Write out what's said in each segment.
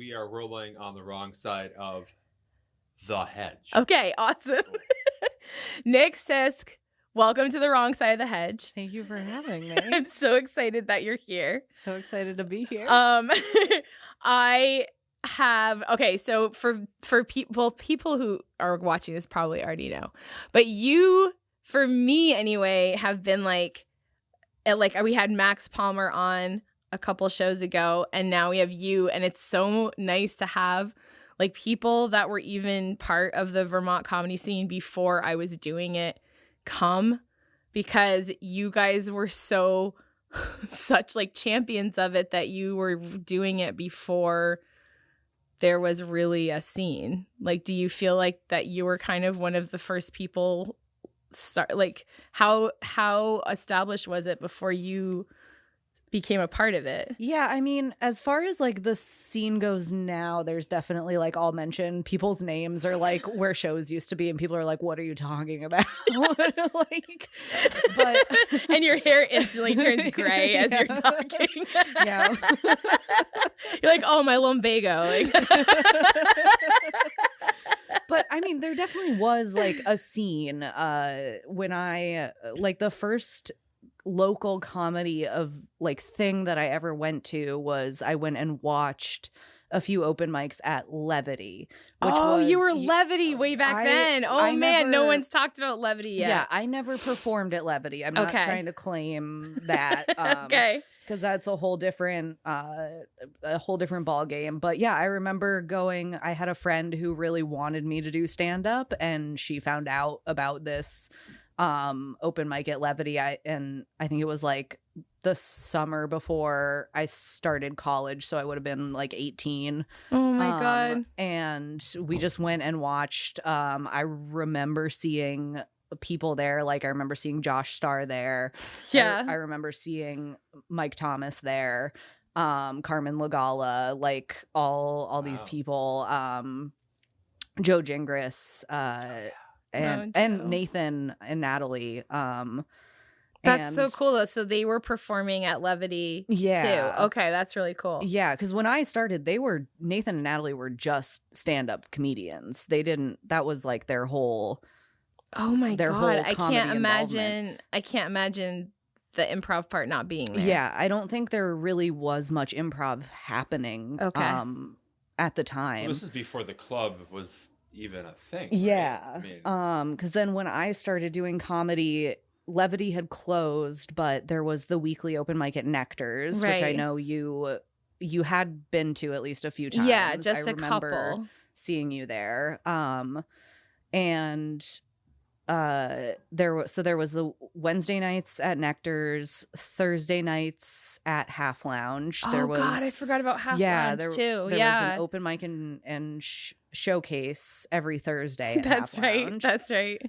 we are rolling on the wrong side of the hedge. Okay, awesome. Cool. Nic Sisk, welcome to the wrong side of the hedge. Thank you for having me. I'm so excited that you're here. So excited to be here. I have so for people who are watching this probably already know, but you, for me anyway, have been like we had Max Palmer on a couple shows ago, and now we have you, and it's so nice to have like people that were even part of the Vermont comedy scene before I was doing it come, because you guys were such like champions of it, that you were doing it before there was really a scene. Like, do you feel like that you were kind of one of the first people start, like how established was it before you became a part of it? Yeah, I mean, as far as like the scene goes now, there's definitely like, I'll mention people's names or like where shows used to be, and people are like, what are you talking about? Like, but and your hair instantly turns gray as you're talking. Yeah. You're like, oh, my lumbago. Like But I mean, there definitely was like a scene when I like the first local comedy of like thing that I ever went to was I went and watched a few open mics at Levity. You were Levity way back then. Oh man, no one's talked about Levity yet. Yeah, I never performed at Levity. I'm not trying to claim that. Okay. Because that's a whole different ball game. But yeah, I remember going. I had a friend who really wanted me to do stand up, and she found out about this open mic at Levity. I think it was like the summer before I started college, so I would have been like 18. Oh my god. And we just went and watched. I remember seeing people there. Like, I remember seeing Josh Starr there. Yeah. I remember seeing Mike Thomas there, Carmen Lagala, like all these people, Joe Gingras, and Nathan and Natalie. That's so cool though. So they were performing at Levity too. Okay, that's really cool. Yeah, because when I started, Nathan and Natalie were just stand-up comedians. That was like their whole. Oh my god! I can't imagine the improv part not being there. Yeah, I don't think there really was much improv happening. Okay. At the time. Well, this is before the club was even a thing. Yeah. Right? I mean, because then when I started doing comedy, Levity had closed, but there was the weekly open mic at Nectar's, which I know you had been to at least a few times. Yeah, just I a remember couple. Seeing you there. And there was the Wednesday nights at Nectar's, Thursday nights at Half Lounge. God, I forgot about Half Lounge too. There was an open mic and showcase every Thursday. That's right. That's right.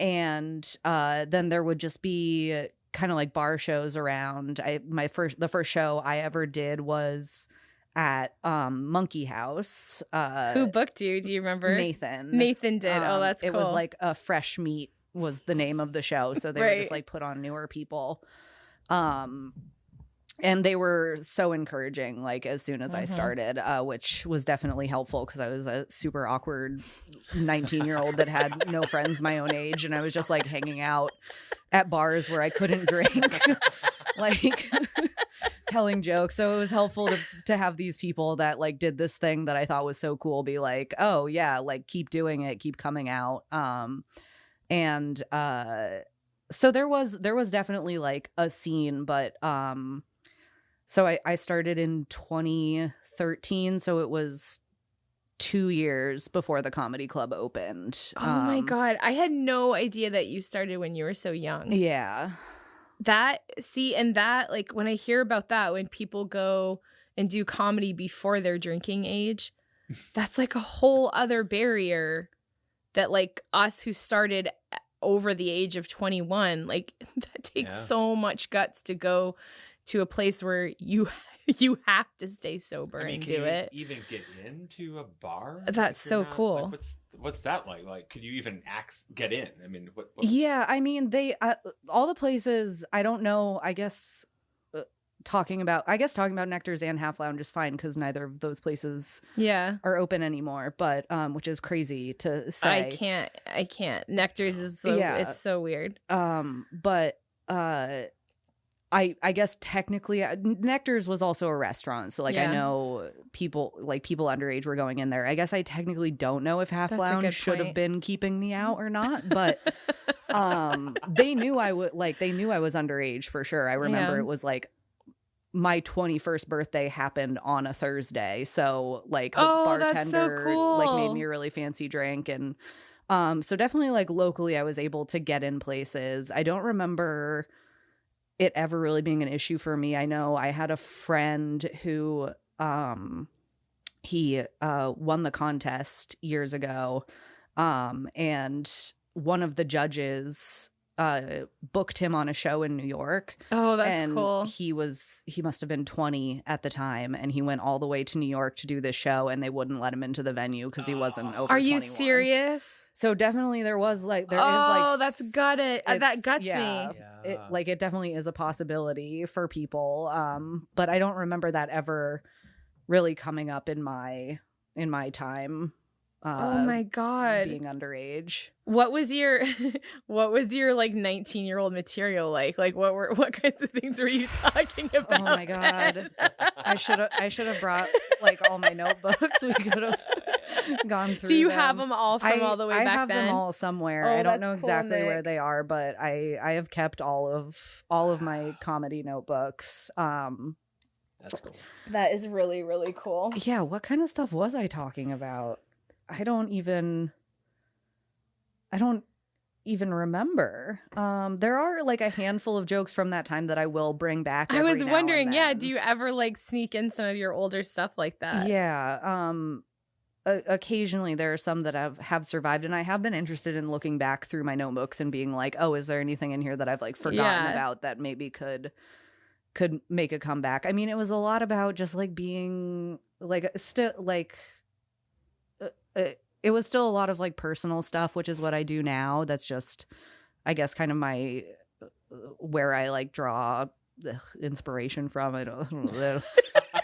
And then there would just be kind of like bar shows around. The first show I ever did was at Monkey House. Who booked you? Do you remember? Nathan did. Oh, that's cool. It was like a Fresh Meat was the name of the show, so they would just like put on newer people. And they were so encouraging, like as soon as I started, which was definitely helpful because I was a super awkward 19-year-old that had no friends my own age, and I was just like hanging out at bars where I couldn't drink, like telling jokes. So it was helpful to have these people that like did this thing that I thought was so cool be like, oh yeah, like keep doing it, keep coming out. So there was definitely like a scene, but so I started in 2013, so it was 2 years before the comedy club opened. Oh my god, I had no idea that you started when you were so young. Yeah. Like when I hear about that, when people go and do comedy before their drinking age, that's like a whole other barrier that like us who started over the age of 21, like that takes so much guts to go to a place where you have to stay sober and do it. Even get into a bar? That's so cool. Like, what's that like? Like, could you even get in? I mean, what? Yeah, I mean, they all the places. I don't know. I guess talking about Nectar's and Half Lounge is fine because neither of those places are open anymore, but which is crazy to say. I can't. Nectar's is so it's so weird. But I guess technically Nectar's was also a restaurant, so like I know people underage were going in there. I guess I technically don't know if Half Lounge should have been keeping me out or not, but they knew I was underage for sure. I remember it was like my 21st birthday happened on a Thursday, so like the bartender like made me a really fancy drink, and so definitely like locally I was able to get in places. I don't remember it ever really being an issue for me. I know I had a friend who he won the contest years ago, and one of the judges booked him on a show in New York. Oh, that's cool. He must have been 20 at the time, and he went all the way to New York to do this show, and they wouldn't let him into the venue because he wasn't over 21. Are you serious? So definitely there is that's gutted. That guts me. Yeah. It definitely is a possibility for people, but I don't remember that ever really coming up in my time. Oh my God, being underage. What was your like 19-year-old material like? Like what kinds of things were you talking about? Oh my God, I should have brought like all my notebooks. We could have gone through. Do you them. have them all from all the way back then? I have them all somewhere. I don't know exactly where they are, but I have kept all of my comedy notebooks. That's cool. That is really, really cool. Yeah, what kind of stuff was I talking about? I don't even remember. There are like a handful of jokes from that time that I will bring back. I was wondering, do you ever like sneak in some of your older stuff like that? Yeah. Occasionally there are some that have survived, and I have been interested in looking back through my notebooks and being like, oh, is there anything in here that I've like forgotten about that maybe could make a comeback? I mean, it was a lot about just like being like still like it was still a lot of like personal stuff, which is what I do now. That's just, I guess, kind of my where I like draw inspiration from. I don't know.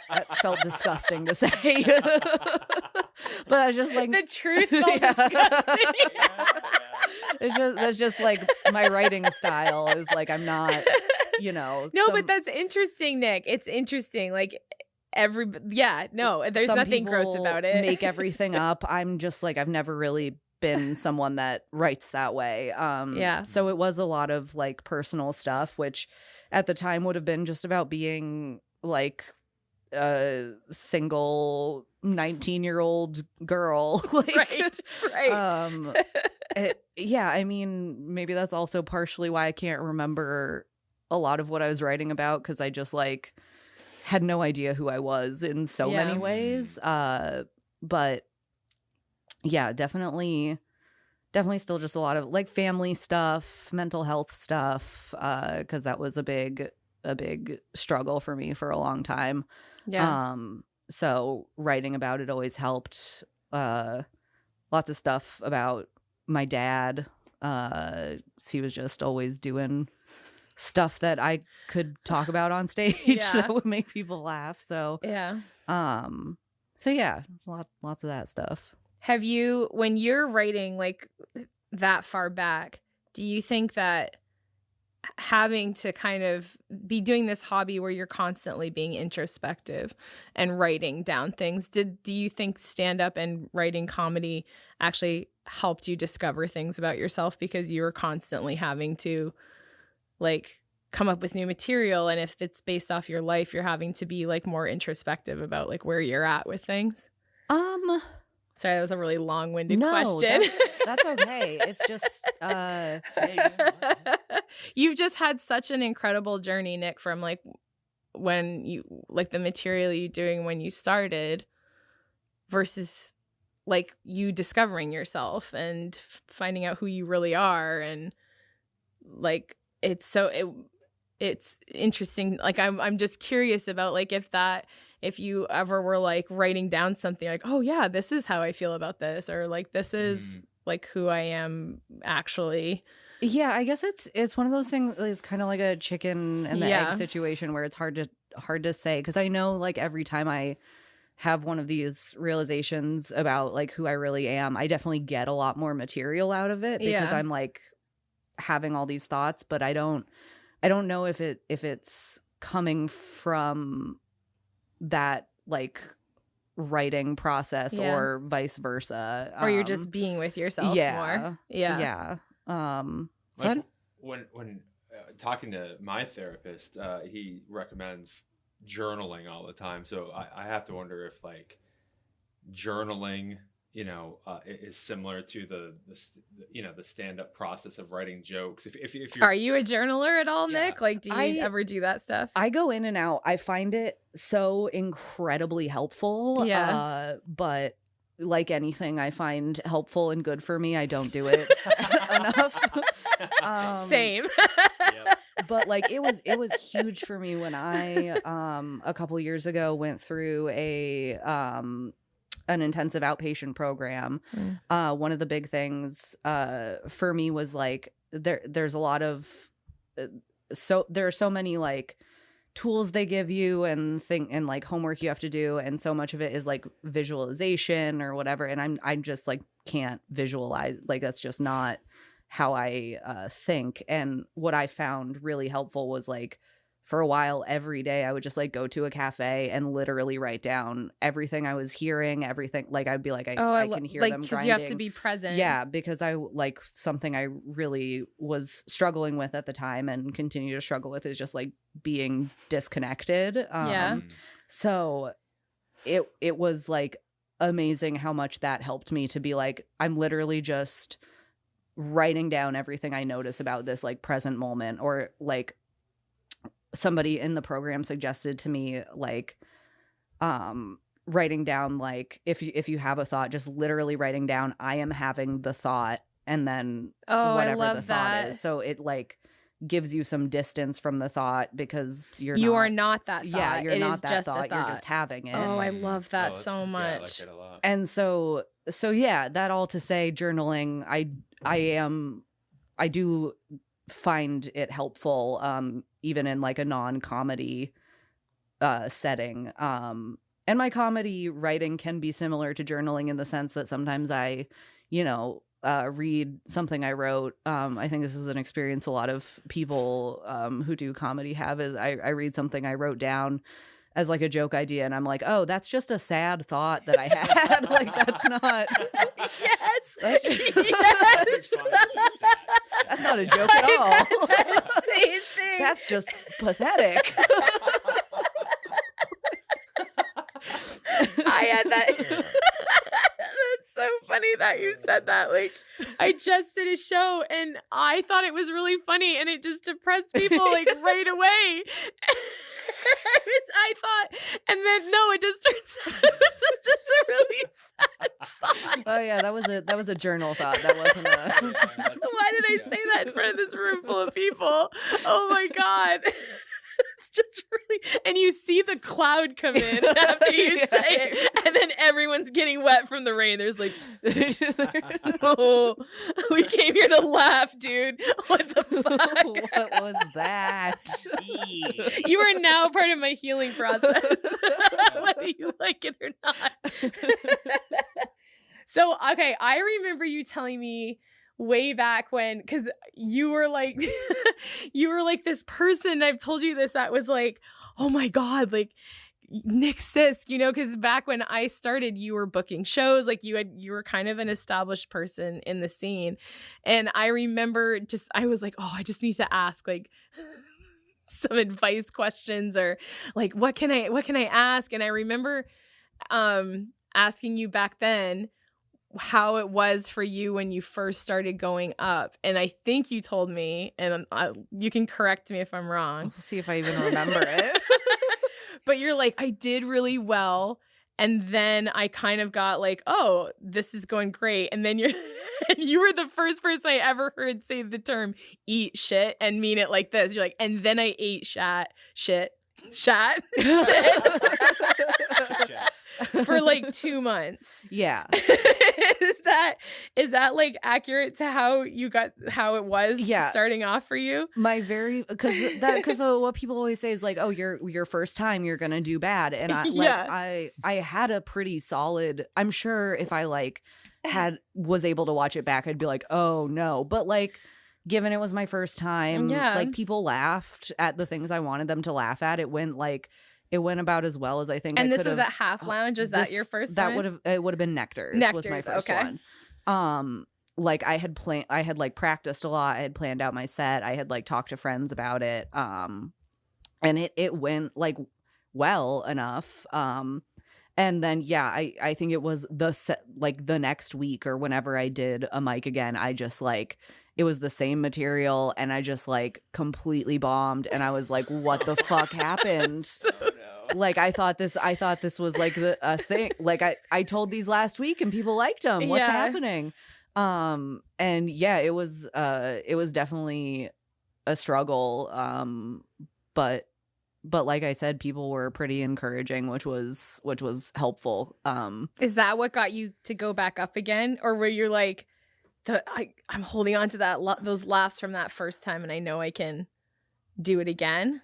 That felt disgusting to say, but I just like the truth felt disgusting. That's just like my writing style is like I'm not, but that's interesting, Nick. It's interesting, like. There's nothing gross about it. Make everything up. I'm just like, I've never really been someone that writes that way. So it was a lot of like personal stuff, which at the time would have been just about being like a single 19-year-old girl. Like, right. I mean, maybe that's also partially why I can't remember a lot of what I was writing about, because I just like had no idea who I was in so many ways. But yeah, definitely still just a lot of like family stuff, mental health stuff, because that was a big struggle for me for a long time. Yeah. So writing about it always helped. Lots of stuff about my dad. He was just always doing stuff that I could talk about on stage that would make people laugh. So lots of that stuff. Have you, when you're writing like that far back, do you think that having to kind of be doing this hobby where you're constantly being introspective and writing down things, do you think stand up and writing comedy actually helped you discover things about yourself because you were constantly having to like come up with new material, and if it's based off your life, you're having to be like more introspective about like where you're at with things? Sorry, that was a really long-winded question. That's okay. It's just you've just had such an incredible journey, Nick, from like when you like the material you doing when you started versus like you discovering yourself and finding out who you really are, and like it's interesting. Like I'm just curious about like if you ever were like writing down something like, oh yeah, this is how I feel about this, or like this is like who I am actually. Yeah, I guess it's one of those things. It's kind of like a chicken and the egg situation where it's hard to say, because I know like every time I have one of these realizations about like who I really am, I definitely get a lot more material out of it because I'm like having all these thoughts, but I don't know if it's coming from that like writing process or vice versa, or you're just being with yourself more. So when talking to my therapist, he recommends journaling all the time, so I have to wonder if like journaling is similar to the stand-up process of writing jokes. If you're... Are you a journaler at all, Nick? Like, do you ever do that stuff? I go in and out. I find it so incredibly helpful. But like anything I find helpful and good for me, I don't do it enough. Same. But like it was huge for me when I a couple years ago went through an intensive outpatient program. One of the big things for me was like there's a lot of there are so many like tools they give you and like homework you have to do, and so much of it is like visualization or whatever, and I'm just like can't visualize, like that's just not how I think. And what I found really helpful was like for a while every day I would just like go to a cafe and literally write down everything I was hearing, everything. Like I'd be like, I can hear them grinding. Because you have to be present. Yeah, because I like something I really was struggling with at the time and continue to struggle with is just like being disconnected. So it was like amazing how much that helped me to be like, I'm literally just writing down everything I notice about this like present moment. Or like somebody in the program suggested to me like writing down, like if you have a thought, just literally writing down I am having the thought, and then whatever the thought is. So it like gives you some distance from the thought because you are not that thought. Yeah, you're not that thought. You're just having it. Oh, I love that so much. Yeah, I like it a lot. And so yeah, that all to say, journaling, I do find it helpful, even in like a non-comedy setting. And my comedy writing can be similar to journaling in the sense that sometimes I, read something I wrote. I think this is an experience a lot of people who do comedy have, is I read something I wrote down as like a joke idea, and I'm like, oh, that's just a sad thought that I had. Like that's not. Yes. That's not a joke at all. Same thing. That's just pathetic. I had that. That's so funny that you said that. Like, I just did a show and I thought it was really funny, and it just depressed people like right away. I thought, and then no, it just turns out it's just a really sad thought. Oh yeah, that was a journal thought. That wasn't a. Why did I say that in front of this room full of people? Oh my god. It's just really, and you see the cloud come in after you say it, and then everyone's getting wet from the rain. There's like, oh, we came here to laugh, dude. What the fuck? What was that? You are now part of my healing process, whether you like it or not. So, okay, I remember you telling me way back when, because you were like this person, I've told you this, that was like, oh my god, like Nic Sisk, because back when I started, you were booking shows, like you were kind of an established person in the scene. And I remember I was like, oh, I just need to ask like some advice questions, or like what can I ask? And I remember asking you back then how it was for you when you first started going up. And I think you told me, and you can correct me if I'm wrong. We'll see if I even remember it. But you're like, I did really well. And then I kind of got like, oh, this is going great. And then you were the first person I ever heard say the term eat shit and mean it like this. You're like, and then I ate shit. for like 2 months. Yeah. Is that like accurate to how it was starting off for you? Because what people always say is like, oh, your first time you're gonna do bad, and I had a pretty solid. I'm sure if I like was able to watch it back, I'd be like, oh no, but like. Given it was my first time, like people laughed at the things I wanted them to laugh at. It went about as well as I think. And I this was at Half Lounge. Was that your first time? It would have been Nectar's. Was my first one. Like I had like practiced a lot. I had planned out my set. I had like talked to friends about it. And it went like well enough. And then I think it was the next week or whenever I did a mic again, I just like. It was the same material, and I just like completely bombed, and I was like, "What the fuck happened?" Like I thought this was like a thing. Like I told these last week, and people liked them. What's happening? And it was definitely a struggle. But like I said, people were pretty encouraging, which was helpful. Is that what got you to go back up again, or were you like? I'm holding on to those laughs from that first time, and I know I can do it again.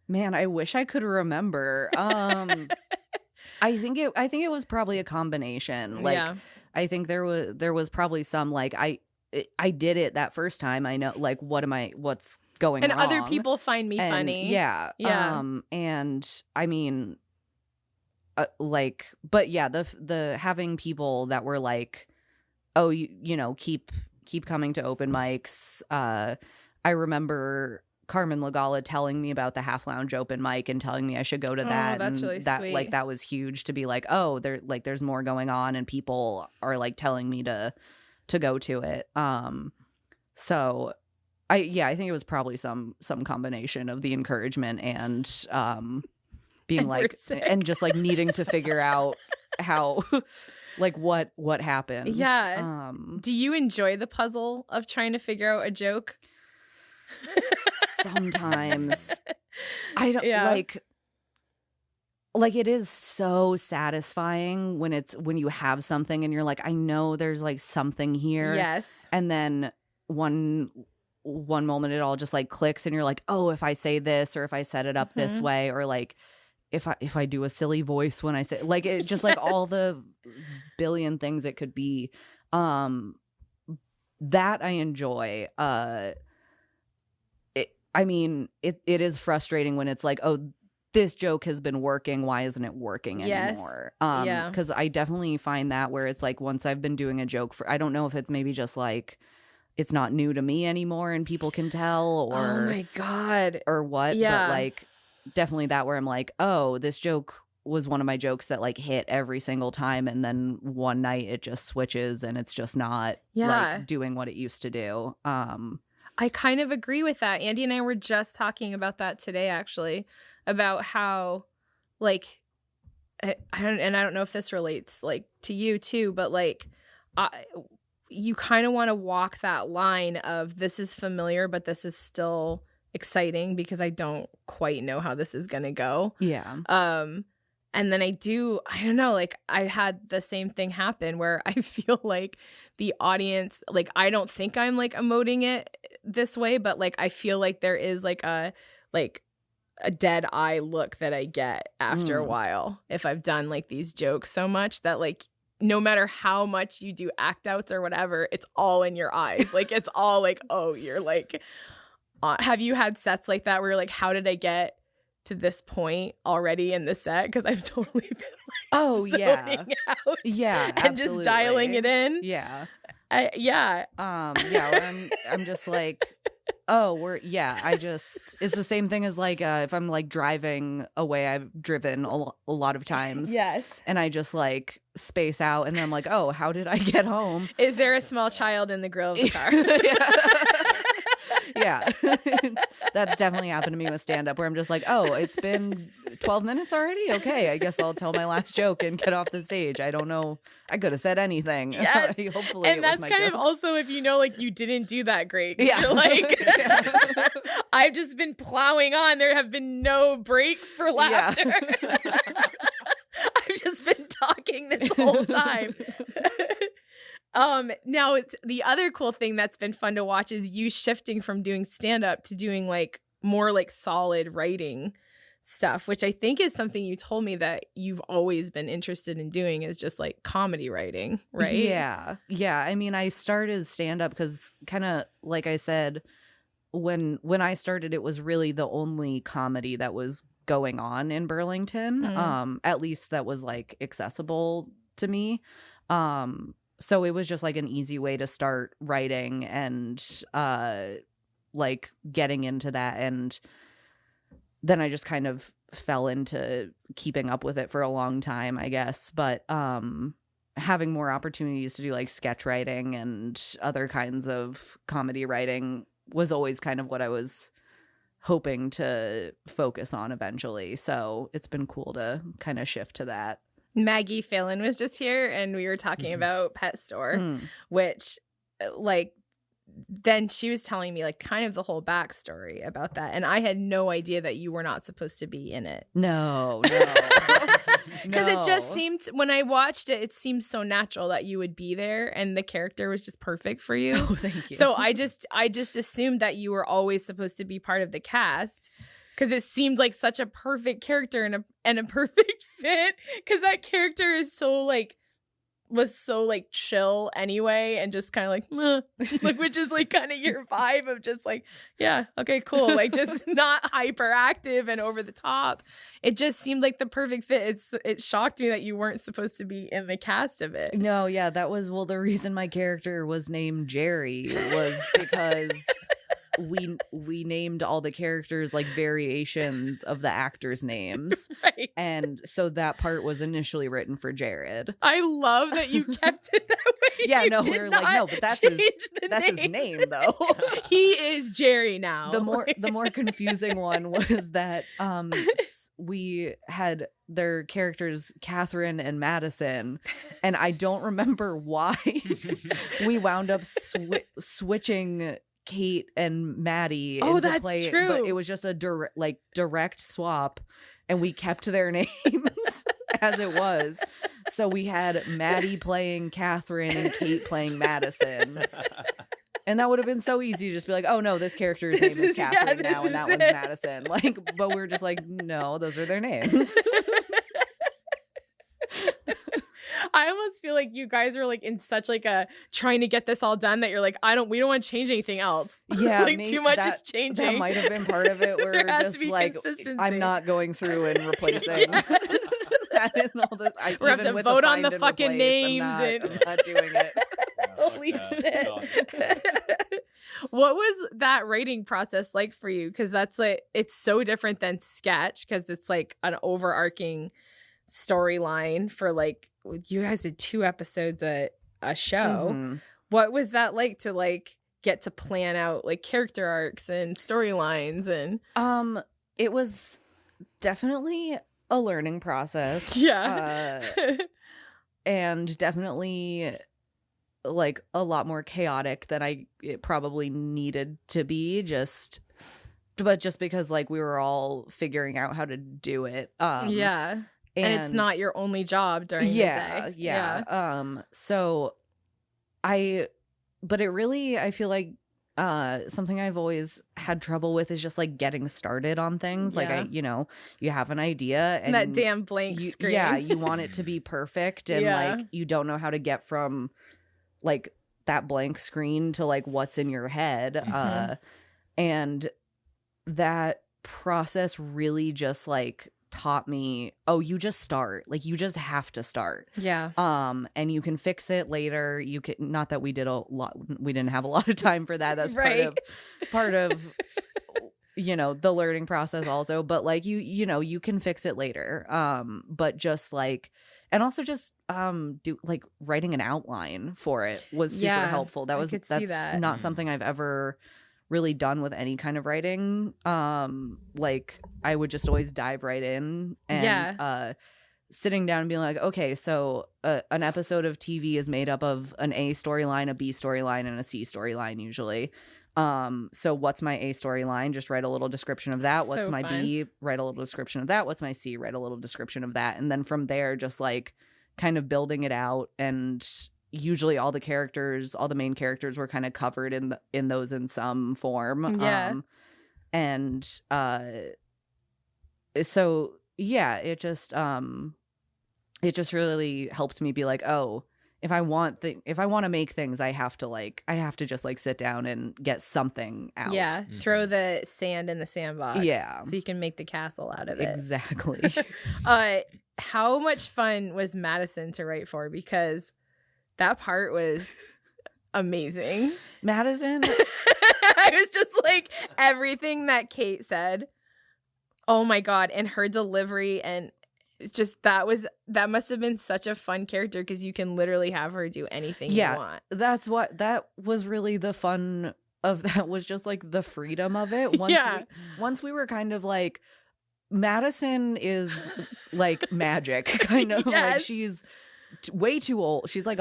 Man, I wish I could remember. I think it was probably a combination. Like, I think there was probably some like I did it that first time. I know like what's going on, and other people find me funny. Yeah. And I mean, the having people that were like. Oh, you know, keep coming to open mics. I remember Carmen Lagala telling me about the Half Lounge open mic and telling me I should go to that. That's and really sweet. Like that was huge to be like, oh, there's more going on, and people are like telling me to go to it. So I think it was probably some combination of the encouragement and being and like and just like needing to figure out how. Like what happened? Yeah. Do you enjoy the puzzle of trying to figure out a joke? Sometimes. I don't like it is so satisfying when you have something and you're like, I know there's like something here. Yes. And then one moment it all just like clicks and you're like, oh, if I say this or if I set it up this way, or like if I do a silly voice when I say like it just like all the billion things it could be, that I enjoy. It is frustrating when it's like, oh, this joke has been working, why isn't it working anymore? Because I definitely find that where it's like once I've been doing a joke for, I don't know if it's maybe just like it's not new to me anymore and people can tell, or oh my god, or what, but like definitely that where I'm like, oh, this joke was one of my jokes that like hit every single time, and then one night it just switches and it's just not like doing what it used to do. I kind of agree with that. Andy and I were just talking about that today, actually, about how like I don't know if this relates like to you too, but like you kind of want to walk that line of this is familiar, but this is still exciting because I don't quite know how this is gonna go. Yeah. And then I don't know, like I had the same thing happen where I feel like the audience, like I don't think I'm like emoting it this way, but like I feel like there is like a dead eye look that I get after a while if I've done like these jokes so much that like no matter how much you do act outs or whatever, it's all in your eyes. Like it's all like, oh, you're like, have you had sets like that where you're like, how did I get to this point already in the set? Because I've totally been like, zoning out, and absolutely. Just dialing it in, where I'm just like, oh, it's the same thing as like if I'm like driving away, I've driven a lot of times, and I just like space out, and then I'm like, oh, how did I get home? Is there a small child in the grill of the car? Yeah. That's definitely happened to me with stand-up where I'm just like, oh, it's been 12 minutes already? Okay, I guess I'll tell my last joke and get off the stage. I don't know. I could have said anything. Yes. Hopefully and it that's was my kind jokes. of also if you know like you didn't do that great. Yeah. You're like, I've just been plowing on. There have been no breaks for laughter. I've I've just been talking this whole time. Now it's the other cool thing that's been fun to watch is you shifting from doing stand-up to doing like more like solid writing stuff, which I think is something you told me that you've always been interested in doing, is just like comedy writing, right? Yeah. I mean, I started stand-up because kind of like I said, when I started, it was really the only comedy that was going on in Burlington, at least that was like accessible to me. So it was just like an easy way to start writing and like getting into that. And then I just kind of fell into keeping up with it for a long time, I guess. But having more opportunities to do like sketch writing and other kinds of comedy writing was always kind of what I was hoping to focus on eventually. So it's been cool to kind of shift to that. Maggie Phelan was just here and we were talking about Pet Store, which like then she was telling me like kind of the whole backstory about that. And I had no idea that you were not supposed to be in it. No. Because it just seemed, when I watched it, it seemed so natural that you would be there and the character was just perfect for you. Oh, thank you. So I just assumed that you were always supposed to be part of the cast. Because it seemed like such a perfect character and a perfect fit. Because that character is so like, was so like chill anyway, and just kind of like, meh. Like, which is like kind of your vibe of just like, yeah, okay, cool. Like just not hyperactive and over the top. It just seemed like the perfect fit. It shocked me that you weren't supposed to be in the cast of it. No, yeah, that was, well, the reason my character was named Jerry was because we named all the characters like variations of the actors' names. Right. And so that part was initially written for Jared. I love that you kept it that way. Yeah, You no, we did were like, not no, but that's change his name though. He is Jerry now. The more confusing one was that we had their characters Catherine and Madison, and I don't remember why we wound up switching Kate and Maddie into that's play, true. but it was just a direct swap, and we kept their names as it was. So we had Maddie playing Catherine and Kate playing Madison. And that would have been so easy to just be like, oh no, this character's name is Catherine now, and that one's Madison. Like, but we're just like, no, those are their names. I almost feel like you guys are like in such like a trying to get this all done that you're like, we don't want to change anything else. Yeah, like too much is changing. That might have been part of it. We're just like, I'm not going through and replacing that and all this. We have to vote on the fucking names. I'm not doing it. Holy shit. What was that writing process like for you? Because that's like, it's so different than sketch, because it's like an overarching storyline for like, you guys did 2 episodes a show. Mm-hmm. What was that like to like get to plan out like character arcs and storylines? And it was definitely a learning process. Yeah. And definitely like a lot more chaotic than it probably needed to be, but just because like we were all figuring out how to do it. Yeah. And it's not your only job during the day. Yeah. But it really, I feel like something I've always had trouble with is just like getting started on things. Yeah. Like you have an idea and that damn blank screen. Yeah, you want it to be perfect, and like you don't know how to get from like that blank screen to like what's in your head. Mm-hmm. And that process really just like taught me, you just start. Like you just have to start. Yeah. And you can fix it later. You can, not that we did a lot, we didn't have a lot of time for that. That's right. part of the learning process also, but like you can fix it later. But just like, and also just do like writing an outline for it was super helpful. That's not something I've ever really done with any kind of writing. Like I would just always dive right in, and sitting down and being like, okay, so an episode of TV is made up of an A storyline, a B storyline, and a C storyline usually. So what's my A storyline? Just write a little description of that. What's So my fun. B? Write a little description of that. What's my C? Write a little description of that. And then from there, just like kind of building it out. And usually all the main characters were kind of covered in those in some form. Yeah. And so yeah, it just really helped me be like, oh, if I want to make things, I have to just like sit down and get something out. Yeah, throw the sand in the sandbox. Yeah. So you can make the castle out of it. Exactly. How much fun was Madison to write for? Because that part was amazing. Madison? I was just like, everything that Kate said. Oh my God. And her delivery, and just that must have been such a fun character, because you can literally have her do anything you want. That was really the fun of that, was just like the freedom of it. Once we were kind of like, Madison is like magic, kind of. Yes. Like she's way too old. She's like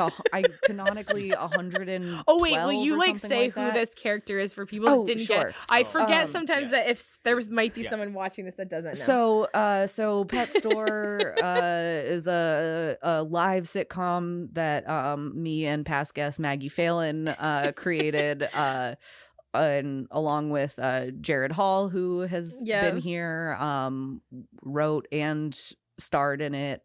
canonically 112. Oh wait, will you or like something say like who that? this character is for people who didn't sure. get? I forget sometimes that yes. if there might be someone watching this that doesn't know. So Pet Store is a live sitcom that me and past guest Maggie Phelan created, and along with Jared Hall, who has been here, wrote and starred in it.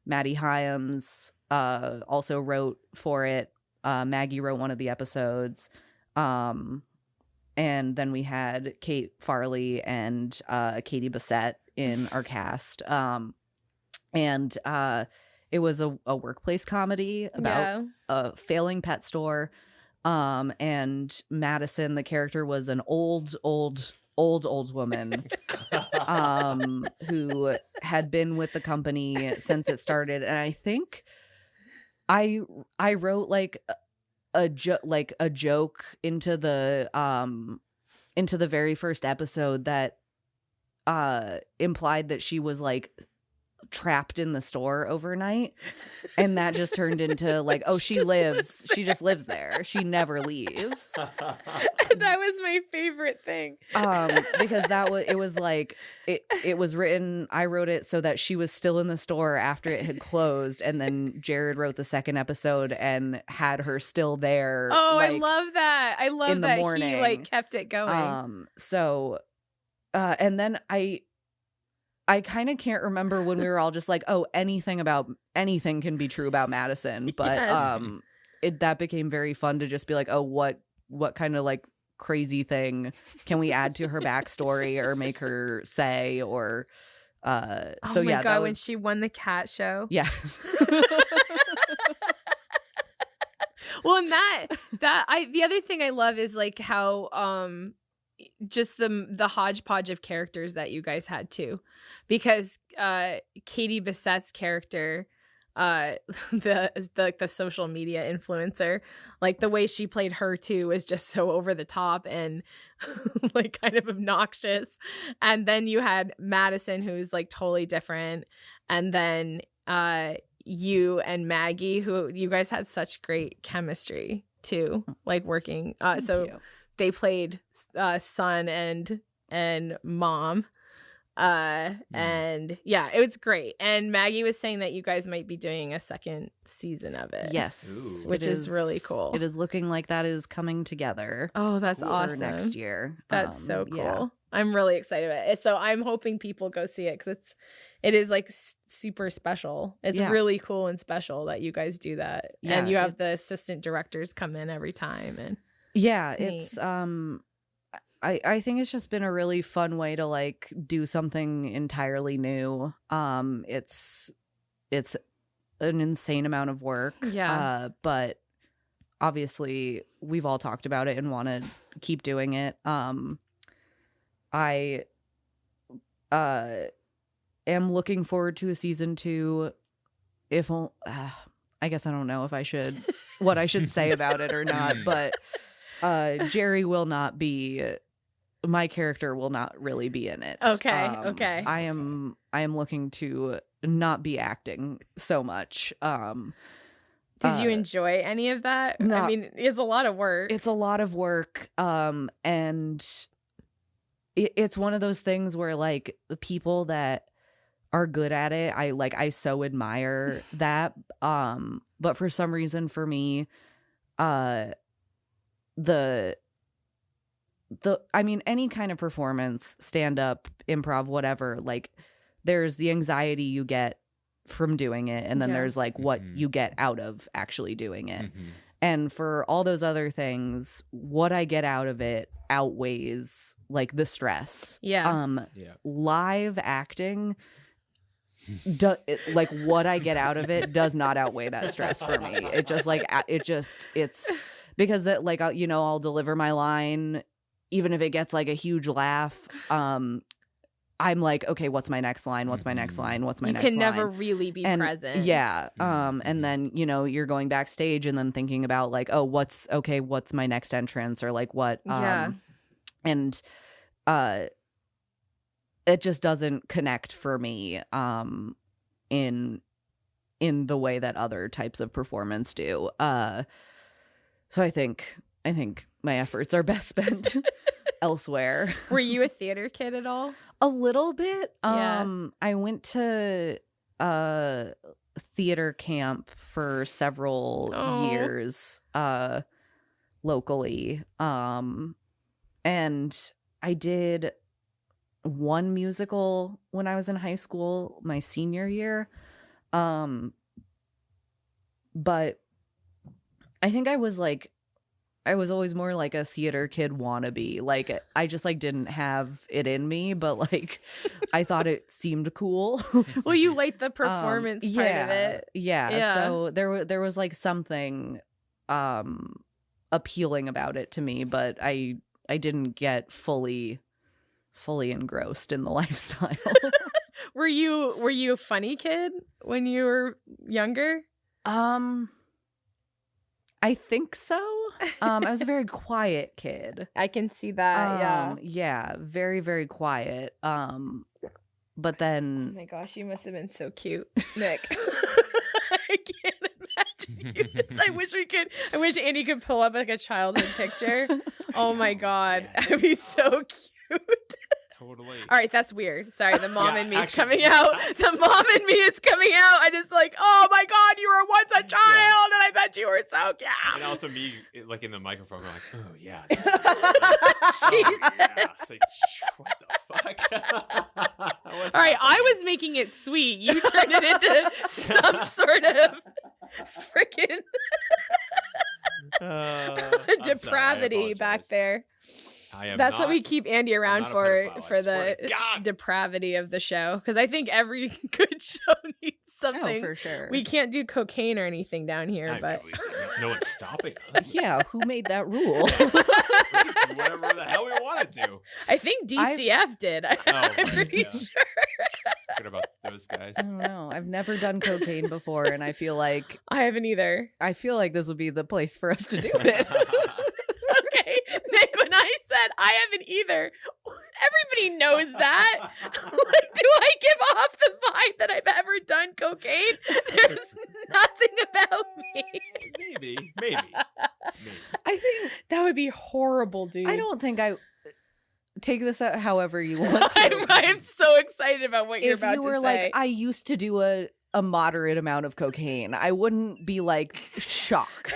Maddie Hyams also wrote for it. Maggie wrote one of the episodes. And then we had Kate Farley and Katie Bissett in our cast. And it was a workplace comedy about a failing pet store. And Madison, the character, was an old woman who had been with the company since it started. And I think I wrote like a joke into the very first episode that implied that she was like trapped in the store overnight, and that just turned into like, oh, she just lives there, she never leaves. That was my favorite thing. Because it was written, I wrote it so that she was still in the store after it had closed, and then Jared wrote the second episode and had her still there. Oh, like, I love that. I love in the that morning. he like kept it going. And then I kind of can't remember when we were all just like, oh, anything can be true about Madison. But Yes. That became very fun to just be like, oh, what kind of like crazy thing can we add to her backstory or make her say, or Oh my God, when she won the cat show. Yeah. Well, and the other thing I love is like how just the hodgepodge of characters that you guys had too, because Katie Bissett's character, the social media influencer, like the way she played her too was just so over the top and like kind of obnoxious. And then you had Madison, who's like totally different, and then you and Maggie, who you guys had such great chemistry too, like working. Thank you. They played son and mom. And yeah, it was great. And Maggie was saying that you guys might be doing a second season of it. Yes. Ooh. Which is really cool. It is looking like that is coming together. Oh, that's for awesome. next year. That's so cool. Yeah. I'm really excited about it. So I'm hoping people go see it, because it is like super special. It's really cool and special that you guys do that. Yeah, and you have the assistant directors come in every time. And yeah, it's I think it's just been a really fun way to like do something entirely new. It's an insane amount of work. Yeah. But obviously we've all talked about it and want to keep doing it. I am looking forward to a season 2. If I guess I don't know if I should what I should say about it or not, but Jerry will not be, my character will not really be in it. Okay. Okay. I am looking to not be acting so much. Did you enjoy any of that? No. I mean, it's a lot of work. It's a lot of work. And it's one of those things where like the people that are good at it, I so admire that. But for some reason for me, I mean, any kind of performance, stand up, improv, whatever, like there's the anxiety you get from doing it, and then there's like what you get out of actually doing it. And for all those other things, what I get out of it outweighs like the stress. Live acting, like what I get out of it does not outweigh that stress for me. It's because that, like, I'll deliver my line, even if it gets like a huge laugh. I'm like, okay, what's my next line? What's my next line? What's my next line? You can never really be present. Yeah. And then, you're going backstage and then thinking about like, oh, what's my next entrance, or like what? And it just doesn't connect for me in the way that other types of performance do. So I think my efforts are best spent elsewhere. Were you a theater kid at all? A little bit. Yeah. I went to theater camp for several years locally. And I did one musical when I was in high school, my senior year. But I think I was always more like a theater kid wannabe. Like I just like didn't have it in me, but like I thought it seemed cool. Well, you liked the performance part of it. Yeah. So there was like something appealing about it to me, but I didn't get fully engrossed in the lifestyle. Were you a funny kid when you were younger? I think so. I was a very quiet kid. I can see that. Yeah, very, very quiet. But then, oh my gosh, you must have been so cute, Nick. I can't imagine you. I wish Andy could pull up like a childhood picture. Oh my god, that'd be so cute. Totally. All right, that's weird. Sorry, the mom in me is coming out. The mom in me is coming out. I just like, oh my god, you were once a child, and I bet you were so cute. And also me, like in the microphone, going like, oh yeah. Jesus. It's like, what the fuck? All right, I was making it sweet. You turned it into some sort of freaking depravity back there. That's what we keep Andy around for the depravity of the show, because I think every good show needs something. Oh, for sure. We can't do cocaine or anything down here, but no one's stopping us. Yeah, who made that rule? We can do whatever the hell we want to do. I think DCF did. I'm pretty sure. Forget about those guys. I don't know. I've never done cocaine before, and I feel like I haven't either. I feel like this would be the place for us to do it. Okay, Nick, when I said I haven't either, everybody knows that. Like, do I give off the vibe that I've ever done cocaine? There's nothing about me. Maybe. I think that would be horrible, dude. I don't think I take this out however you want to. I'm so excited about what you're about to say. If you were like, I used to do a moderate amount of cocaine, I wouldn't be like shocked.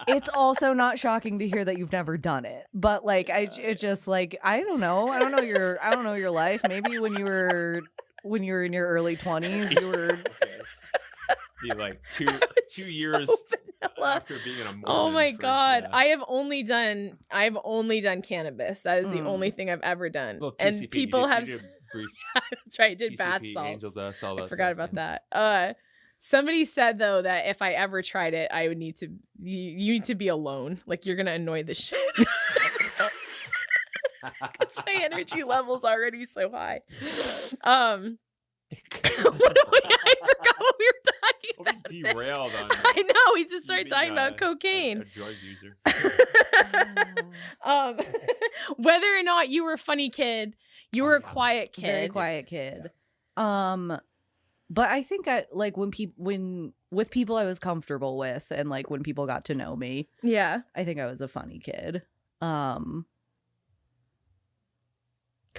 It's also not shocking to hear that you've never done it, but like it just like I don't know your life. Maybe when you were in your early 20s, you were be like two years after being in a Mormon. Oh my god, yeah. I've only done cannabis. That is the only thing I've ever done. Well, PCP, and people have. Yeah, that's right. I did PCP, bath salts. Angel dust, all that. I forgot about that. Somebody said though that if I ever tried it, I would need to. You need to be alone. Like you're gonna annoy the shit. Because my energy level's already so high. I forgot what we were talking about. We derailed on. I know. We just started talking about cocaine. A drug user. Whether or not you were a funny kid, you were a quiet kid. Very quiet kid. But I think I like when with people I was comfortable with, and like when people got to know me, Yeah. I think I was a funny kid. Because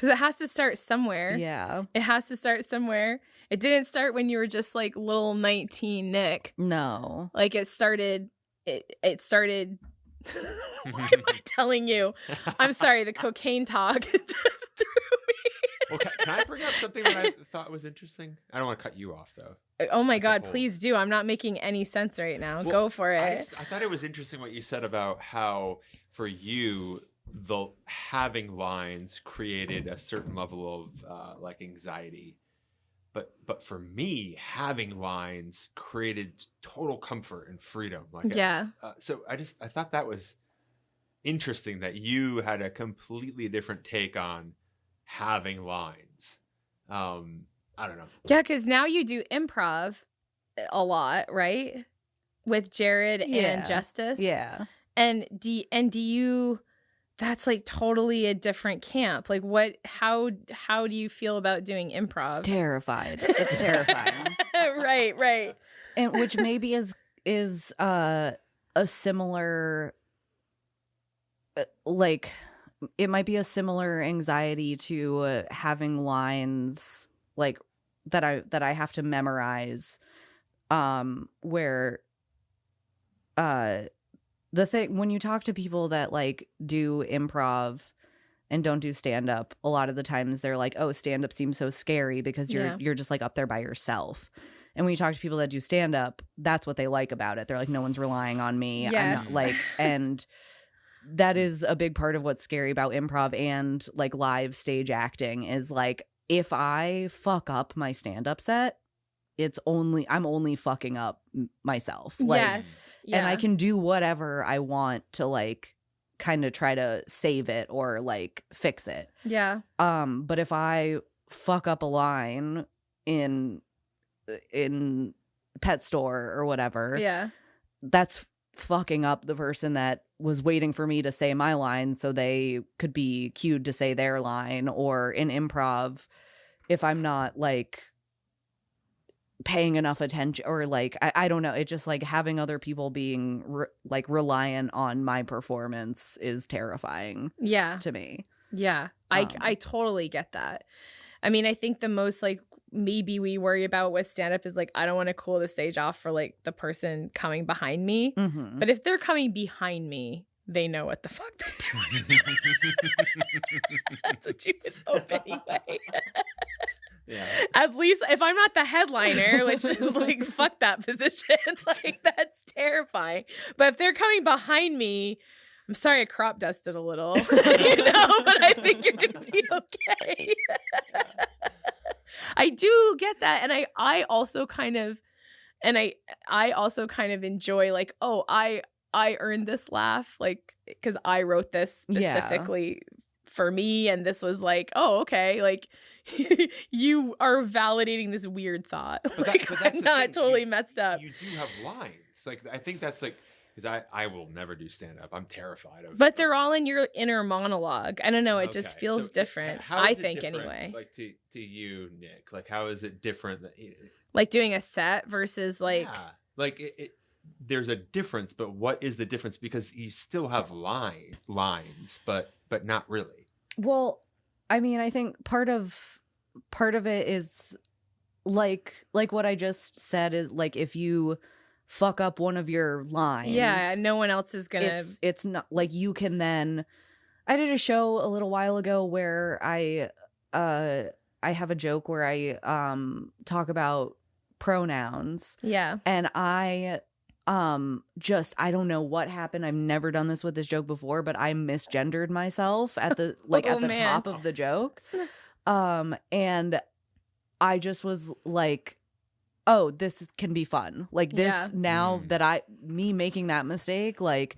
it has to start somewhere. Yeah. It has to start somewhere. It didn't start when you were just like little 19 Nick. No. Like it started. It started. Why am I telling you? I'm sorry. The cocaine talk just threw me. Well, can I bring up something that I thought was interesting? I don't want to cut you off though. Oh my God, please do. I'm not making any sense right now. Well, Go for it. I thought it was interesting what you said about how for you, the having lines created a certain level of like anxiety. But for me, having lines created total comfort and freedom. Like yeah. So I thought that was interesting that you had a completely different take on having lines. I don't know. Yeah, because now you do improv a lot, right? With Jared and Justice. Yeah. And do you that's like totally a different camp. Like how do you feel about doing improv? Terrified. It's terrifying. Right. And which maybe is a similar like it might be a similar anxiety to having lines like that I have to memorize where the thing when you talk to people that like do improv and don't do stand up, a lot of the times they're like, "Oh, stand up seems so scary because you're just like up there by yourself." And when you talk to people that do stand up, that's what they like about it. They're like, "No one's relying on me." Yes. I'm not like and that is a big part of what's scary about improv and like live stage acting is like if I fuck up my stand up set, I'm only fucking up myself. Like, yes. Yeah. And I can do whatever I want to like kind of try to save it or like fix it. Yeah. But if I fuck up a line in pet store or whatever, yeah, that's fucking up the person that was waiting for me to say my line so they could be cued to say their line. Or in improv, if I'm not like paying enough attention or like I don't know, it just like having other people being like reliant on my performance is terrifying to me. Yeah. I totally get that. I mean, I think the most like maybe we worry about with stand up is like I don't want to cool the stage off for like the person coming behind me. Mm-hmm. But if they're coming behind me, they know what the fuck they're doing. That's what you would hope anyway. Yeah. At least if I'm not the headliner, which is like fuck that position, like that's terrifying. But if they're coming behind me, I'm sorry I crop dusted a little, but I think you're gonna be okay. I do get that, and I also kind of enjoy like, oh, I earned this laugh like because I wrote this specifically for me, and this was like, oh, okay, like. You are validating this weird thought. But that's I'm not totally messed up. You do have lines. Like I think that's like because I will never do stand up. I'm terrified of. But they're all in your inner monologue. I don't know. It just feels different. I think different, anyway. Like to you, Nick. Like how is it different? Like doing a set versus like. Yeah. Like it. There's a difference, but what is the difference? Because you still have lines, but not really. Well, I mean, I think part of it is like what I just said is like if you fuck up one of your lines, no one else is gonna. It's not like you can then. I did a show a little while ago where I have a joke where I talk about pronouns, and I don't know what happened. I've never done this with this joke before, but I misgendered myself at the top of the joke. And I just was like, oh, this can be fun. Like this now that me making that mistake, like,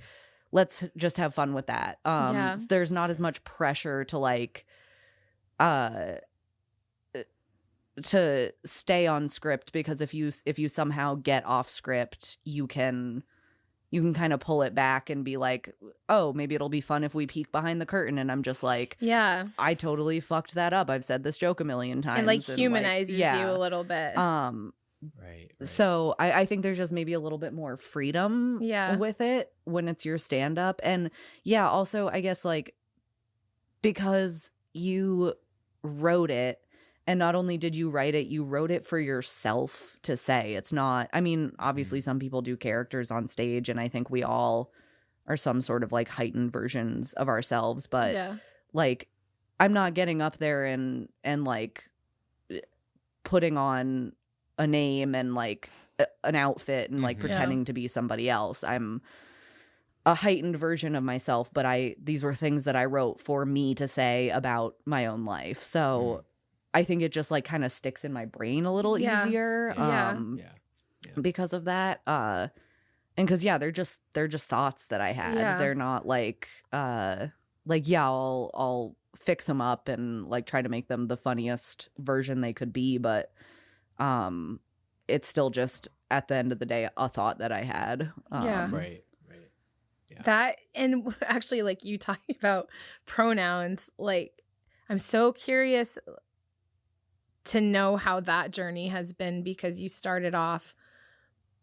let's just have fun with that. There's not as much pressure to like, to stay on script because if you somehow get off script, you can you can kind of pull it back and be like, oh, maybe it'll be fun if we peek behind the curtain. And I'm just like, Yeah. I totally fucked that up. I've said this joke a million times. And like humanizes like, you a little bit. Right. So I think there's just maybe a little bit more freedom with it when it's your stand-up. And yeah, also I guess like because you wrote it, and not only did you write it, you wrote it for yourself to say. It's not, I mean, obviously some people do characters on stage, and I think we all are some sort of like heightened versions of ourselves, but like I'm not getting up there and like putting on a name and like an outfit and like pretending to be somebody else. I'm a heightened version of myself, but these were things that I wrote for me to say about my own life. So I think it just like kind of sticks in my brain a little easier because of that. And because they're just thoughts that I had. They're not like I'll fix them up and like try to make them the funniest version they could be, but it's still just at the end of the day a thought that I had. Right. Yeah. That, and actually like you talking about pronouns, like I'm so curious to know how that journey has been, because you started off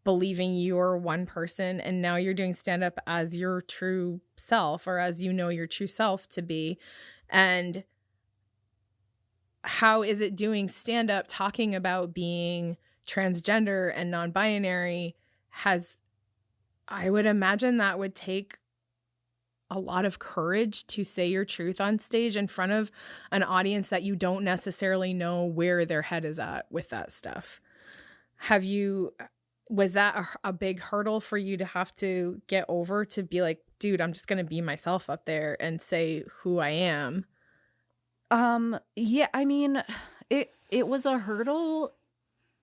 believing you're one person and now you're doing stand-up as your true self, or as you know your true self to be. And how is it doing stand-up talking about being transgender and non-binary? I would imagine that would take a lot of courage to say your truth on stage in front of an audience that you don't necessarily know where their head is at with that stuff. Was that a big hurdle for you to have to get over, to be like, dude, I'm just going to be myself up there and say who I am? Yeah, I mean, it was a hurdle,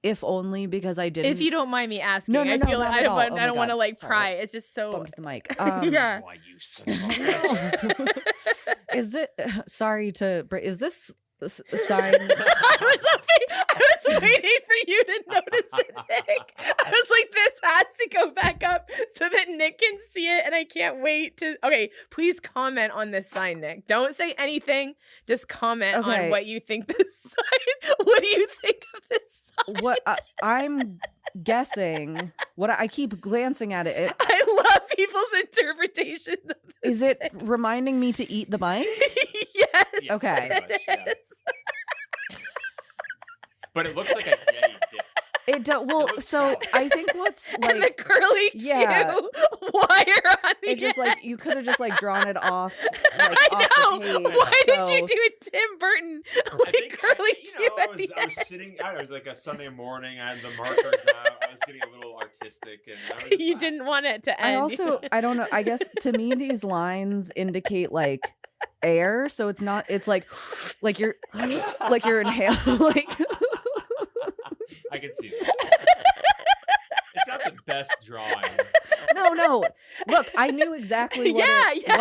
if only because I didn't. If you don't mind me asking, No, I feel not I at all. don't, Oh I don't want to like Sorry. pry. It's just so bumped the mic. yeah. Why you son of a bitch. Is this sign? I was waiting for you to notice it, Nick. I was like, this has to go back up so that Nick can see it, and I can't wait to. Okay, please comment on this sign, Nick. Don't say anything. Just comment on what you think this sign. What do you think of this sign? What I'm guessing. What I keep glancing at it. I love people's interpretation of this. Is it reminding me to eat the mic? Yes. Okay. Much, yeah. But it looks like a Yeti dick. It does. Well, so I think what's like and the curly Q wire on the it just end. like you could have just like drawn it off. Like, I off know. the page. Why did you do it, Tim Burton? Like curly Q at the I was end. sitting. It was like a Sunday morning. I had the markers out. I was getting a little artistic, and I was You didn't want it to end. I don't know. I guess to me these lines indicate like air, so it's not. It's like you're inhaling. Like I can see that. It's not the best drawing. No. Look, I knew exactly what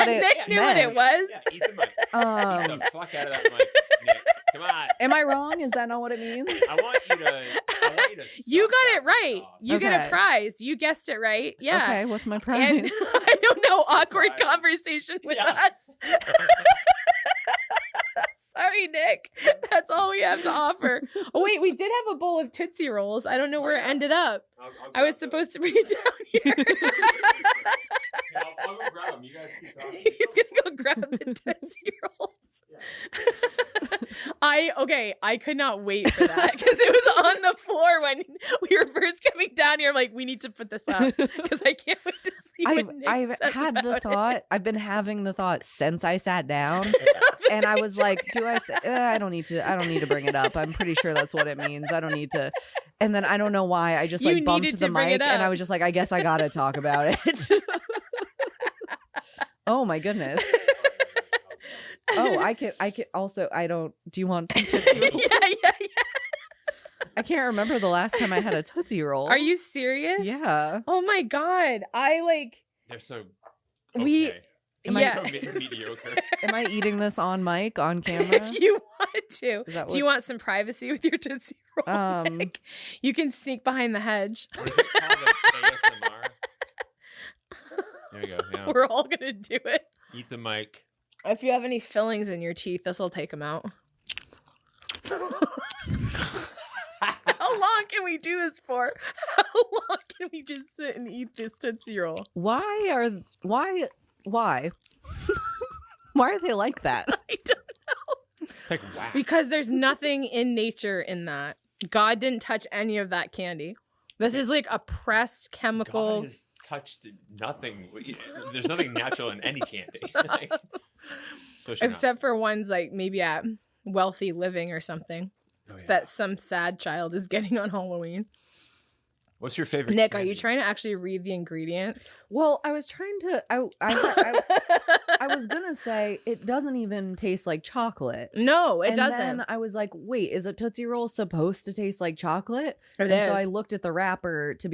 Nick knew what it was. Yeah, eat the mic. Eat the fuck out of that mic, Nick. Come on. Am I wrong? Is that not what it means? I want you to You got it suck right. off. You get a prize. You guessed it right. Yeah. Okay, what's my prize? And I don't know, awkward Prize. conversation with Yeah. us. Sorry, Nick. That's all we have to offer. Oh, wait, we did have a bowl of Tootsie Rolls. I don't know where it ended up. I'll I was grab supposed to bring it down here. I'll go grab them. You guys keep talking. He's going to go grab the Tootsie Rolls. I could not wait for that because it was on the floor when we were first coming down here. I'm like, we need to put this up because I can't wait to see what Nick I've says had the about thought. it. I've been having the thought since I sat down, and I was like, "Do I say? I don't need to bring it up. I'm pretty sure that's what it means. I don't need to." And then I don't know why I just You like bumped needed the to bring mic, it and I up. was just like, "I guess I gotta talk about it." Oh my goodness. Oh, I can also. I don't. Do you want some Tootsie Rolls? Yeah. I can't remember the last time I had a Tootsie Roll. Are you serious? Yeah. Oh my God. They're so. We- Okay. Yeah. So mediocre. Am I eating this on mic, on camera? If you want to. Is that Do you want some privacy with your Tootsie Roll? Nick? You can sneak behind the hedge. Or is it called ASMR? There you go. Yeah. We're all gonna do it. Eat the mic. If you have any fillings in your teeth, this will take them out. How long can we do this for? How long can we just sit and eat this Tootsie Roll? Why? Why are they like that? I don't know. Like, wow. Because there's nothing in nature in that. God didn't touch any of that candy. This is like a pressed chemical. God has touched nothing. There's nothing natural in any candy. Like, Except for ones like maybe at Wealthy Living or something. Oh, yeah. That some sad child is getting on Halloween. What's your favorite Nick, candy? are you trying to actually read the ingredients? Well, I was trying to. I was gonna say it doesn't even taste like chocolate. No, it And doesn't. then I was like, wait, is a Tootsie Roll supposed to taste like chocolate? It and so is. I looked at the wrapper to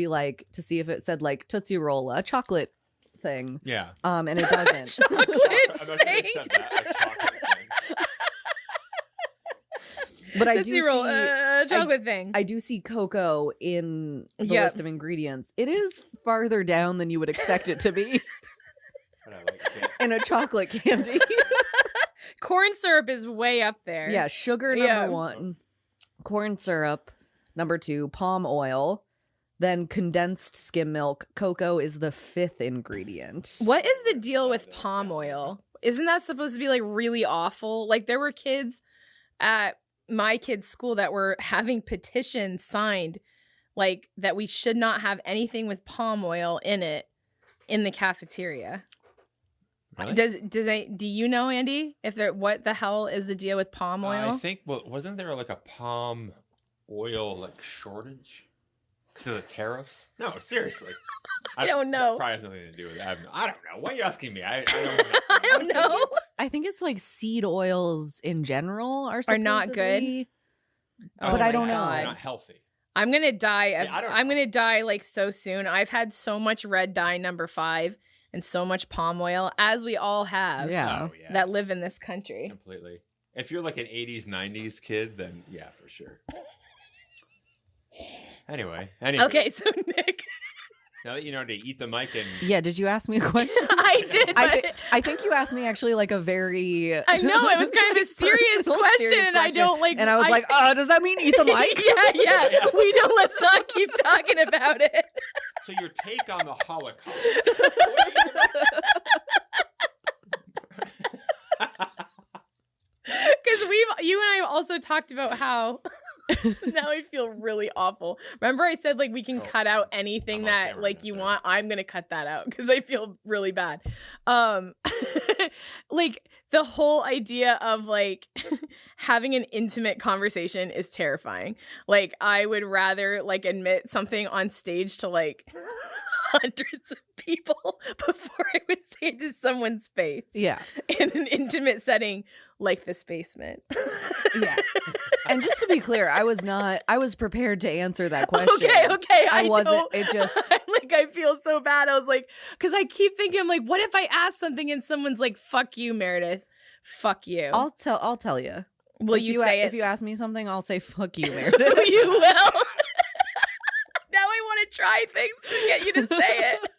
see if it said like Tootsie Roll, a chocolate thing. Yeah. And it doesn't. Chocolate I'm not gonna thing. accept that. A chocolate thing. But I Tootsie do Roll, see chocolate thing. I do see cocoa in the Yep. list of ingredients. It is farther down than you would expect it to be But I like it. in a chocolate candy. Corn syrup is way up there. Yeah, sugar Yeah. number 1, corn syrup number 2, palm oil, then condensed skim milk. Cocoa is the 5th ingredient. What is the deal with palm oil? Isn't that supposed to be like really awful? Like there were kids at my kids' school that were having petitions signed like that we should not have anything with palm oil in it in the cafeteria. Really? Do you know, Andy, if there what the hell is the deal with palm oil? I think. Well, wasn't there like a palm oil like shortage because of the tariffs? No, seriously. I don't know. That probably has nothing to do with it. I don't know. Why are you asking me? I don't know. I don't know. I think it's like seed oils in general are not good. supposedly- Oh But I my don't know. God. Not healthy. I'm gonna die. Yeah, I don't I'm know. gonna die like so soon. I've had so much red dye number 5 and so much palm oil, as we all have, Yeah. Oh, yeah. that live in this country. Completely. If you're like an 80s, 90s kid, then yeah, for sure. Anyway. Okay, so Nick, Now that you know to eat the mic and Yeah, did you ask me a question? I did. I think you asked me actually like a very I know it was kind of a serious personal, question, serious and I question. don't like. And I was like, does that mean eat the mic? yeah. We don't. Let's not keep talking about it. so your take on the Holocaust. Because you and I also talked about how now I feel really awful. Remember I said like we can Oh, cut out anything I'm on that camera like now, you sorry. want. I'm gonna cut that out because I feel really bad. Like the whole idea of like having an intimate conversation is terrifying. Like I would rather like admit something on stage to like hundreds of people before I would say it to someone's face. Yeah. In an intimate setting like this basement. Yeah. And just to be clear, I was prepared to answer that question. Okay. I wasn't. don't- It just like I feel so bad. I was like, because I keep thinking, like, what if I ask something and someone's like, "Fuck you, Meredith. Fuck you." I'll tell you. Will If you you say it? If you ask me something, I'll say fuck you, Meredith. You will. Now I want to try things to get you to say it.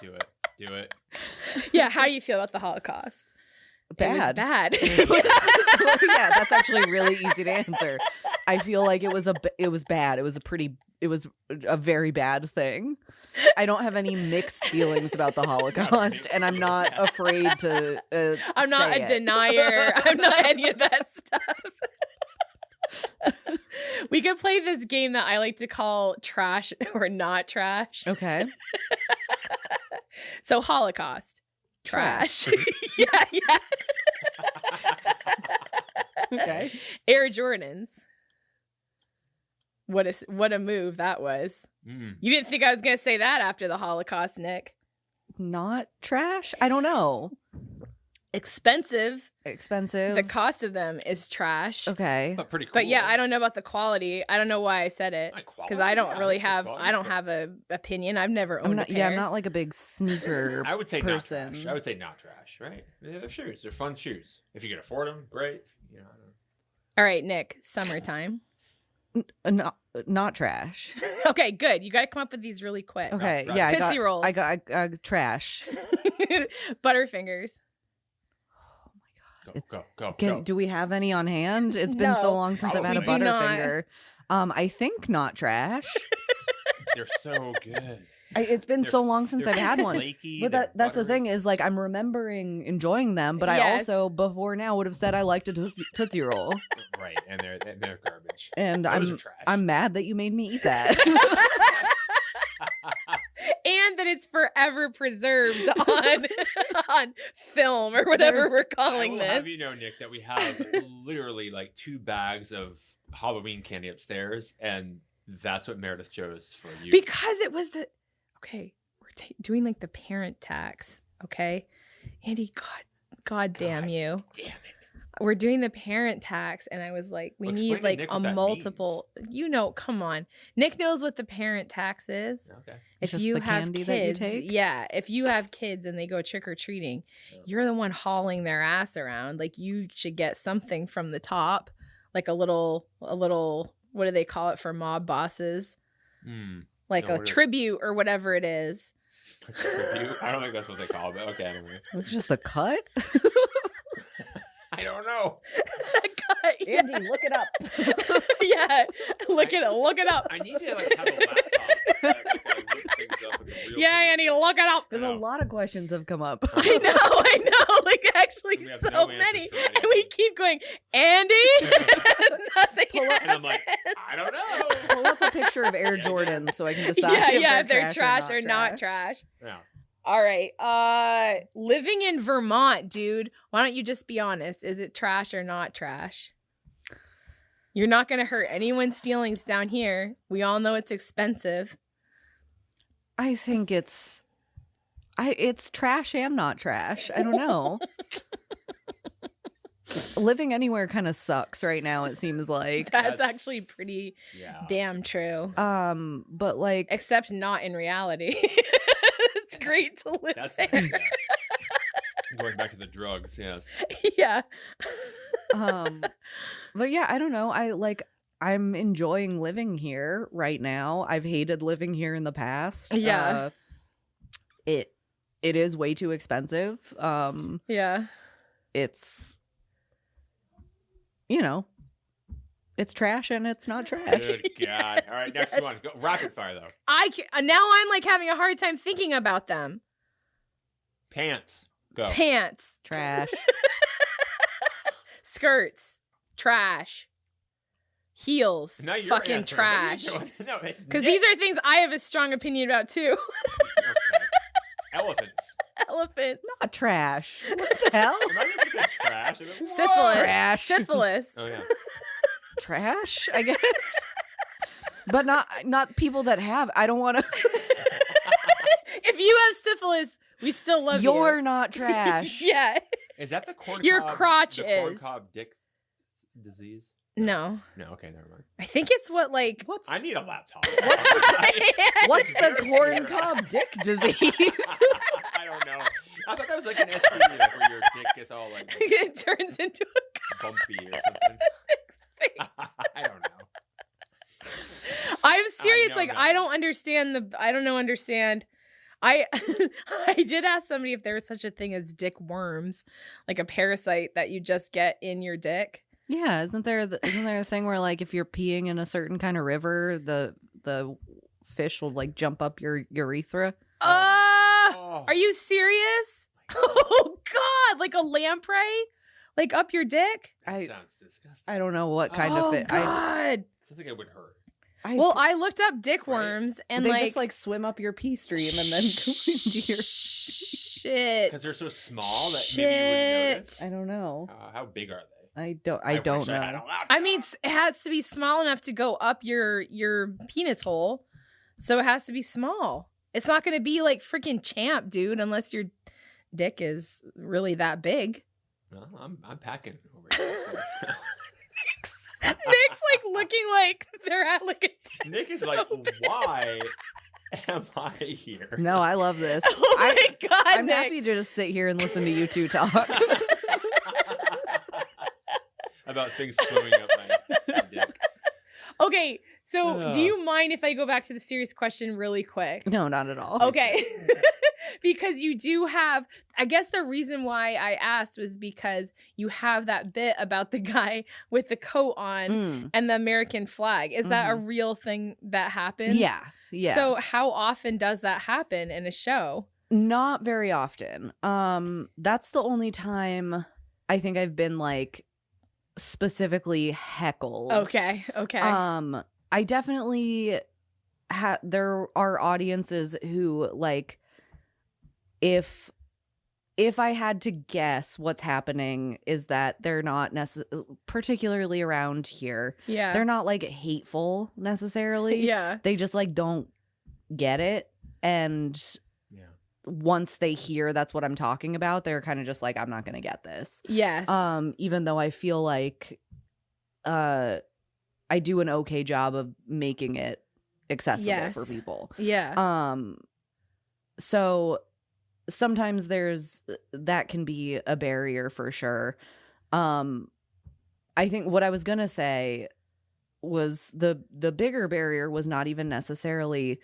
Do it. Yeah. How do you feel about the Holocaust? It was bad. Yeah, that's actually really easy to answer. I feel like it was bad. It was a very bad thing. I don't have any mixed feelings about the Holocaust, and I'm not afraid to. I'm not say a it. denier. I'm not any of that stuff. We could play this game that I like to call trash or not trash. Okay. So Holocaust. Trash. Yeah. Okay. Air Jordans. What a move that was. Mm. You didn't think I was going to say that after the Holocaust, Nick. Not trash. I don't know. Expensive. Expensive. The cost of them is trash. Okay. But pretty cool. But yeah, I don't know about the quality. I don't know why I said it. Like Because I don't really have quality's good. have a opinion. I've never I'm owned not. a Yeah, pair. I'm not like a big sneaker. I would say person. not trash. I would say not trash, right? They're shoes. They're fun shoes. If you can afford them, great. You know, I don't know. All right, Nick. Summertime. not trash. Okay, good. You got to come up with these really quick. Okay, Right. yeah, Tootsie Rolls. I got trash. Butterfingers. Go. Do we have any on hand? It's been so No. long since I've had a Probably not. Butterfinger. I think not trash. They're so good. It's been They're- so long since they're I've had one. flaky, But they're that's the buttery. thing is like I'm remembering enjoying them, but I Yes. also before now would have said I liked a Tootsie Roll, Right, and they're garbage. and Those are trash. I'm mad that you made me eat that. And that it's forever preserved on film or whatever we're I calling will this. have you know, Nick, that we have literally like 2 bags of Halloween candy upstairs, and that's what Meredith chose for you. Because it was okay, we're doing like the parent tax, okay? Andy, God damn you. Damn it. We're doing the parent tax, and I was like, we Well, need explain to like Nick a what that multiple. You know, come on. Nick knows what the parent tax is. Okay. It's If just you the have candy that you kids, take? yeah, if you have kids and they go trick or treating, Yeah. you're the one hauling their ass around. Like you should get something from the top, like a little. What do they call it for mob bosses? Like No, a what are- tribute or whatever it is. A tribute? I don't think that's what they call it, but okay, anyway. It's just a cut. I don't know. Yeah. Andy, look it up. Yeah, look it up. I need to like have a laptop. That, like, I look things up in the real Yeah, Andy, look it up. There's I a know. lot of questions have come up. I know, like actually We have so no answers many, for and anything. we keep going, Andy. Nothing. And I'm like, I don't know. Pull up a picture of Air Yeah, Jordans so I can decide. Yeah, if they're trash or not trash. Yeah. All right. Living in Vermont, dude. Why don't you just be honest? Is it trash or not trash? You're not going to hurt anyone's feelings down here. We all know it's expensive. I think it's trash and not trash. I don't know. Living anywhere kind of sucks right now, it seems like. That's actually pretty Yeah. damn true. But like Except not in reality. It's great to live That's there. nice, yeah. Going back to the drugs, yes. Yeah. but yeah, I don't know. I'm enjoying living here right now. I've hated living here in the past. Yeah. It is way too expensive. Yeah. It's it's trash and it's not trash. Good God. All right, next Yes. one. Go, rapid fire, though. Now I'm like having a hard time thinking about them. Pants. Go. Pants, Trash. skirts, trash, heels, Now you're fucking answering. trash. What are you doing? No, it's Because Nick. these are things I have a strong opinion about too. Okay. Elephants. Elephants, Not trash. What the hell? Am I going to say trash? I mean, syphilis, what? Trash. syphilis. Oh, yeah. Trash, I guess. But not people that have. I don't want to. If you have syphilis, we still love you. You're not trash. Yeah. Is that the corn Your cob, crotch the corn is. cob dick disease? No. No, okay, never mind. I think it's what like. I need a laptop. What's the Very corn clear. cob dick disease? I don't know. I thought that was like an STD, like where your dick gets all like It turns into a bumpy or something. face. I don't know. I'm serious. know Like nothing. I don't understand understand. I did ask somebody if there was such a thing as dick worms, like a parasite that you just get in your dick. Yeah, isn't there a thing where like if you're peeing in a certain kind of river, the fish will like jump up your urethra? Oh. Are you serious? Oh God, like a lamprey, like up your dick? That sounds disgusting. I don't know what kind oh of fish. God. Sounds like it would hurt. Well, I looked up dick Right. worms and they like just like swim up your pee stream and then go into your. shit. Because they're so small that maybe you wouldn't notice. I don't know. How big are they? I don't wish I had a know. laptop. I mean, it has to be small enough to go up your penis hole, so it has to be small. It's not going to be like freaking Champ, dude, unless your dick is really that big. No, I'm packing over here. So. Nick's like looking like they're at like a. Nick is so like, big. why am I here? No, I love this. Oh my God, I'm Nick. happy to just sit here and listen to you two talk. About things swimming up my dick. Okay, So do you mind if I go back to the serious question really quick? No, not at all. Okay. Because you do have, I guess the reason why I asked was because you have that bit about the guy with the coat on and the American flag. Is that a real thing that happened? Yeah. Yeah. So how often does that happen in a show? Not very often. That's the only time I think I've been like specifically heckled. Okay. I definitely there are audiences who like if I had to guess what's happening is that they're not particularly around here. Yeah. They're not like hateful necessarily. Yeah. They just like don't get it. And once they hear that's what I'm talking about, they're kind of just like, I'm not going to get this. Yes. Even though I feel like I do an okay job of making it accessible for people. Yeah. So sometimes that can be a barrier for sure. I think what I was gonna say was the bigger barrier was not even necessarily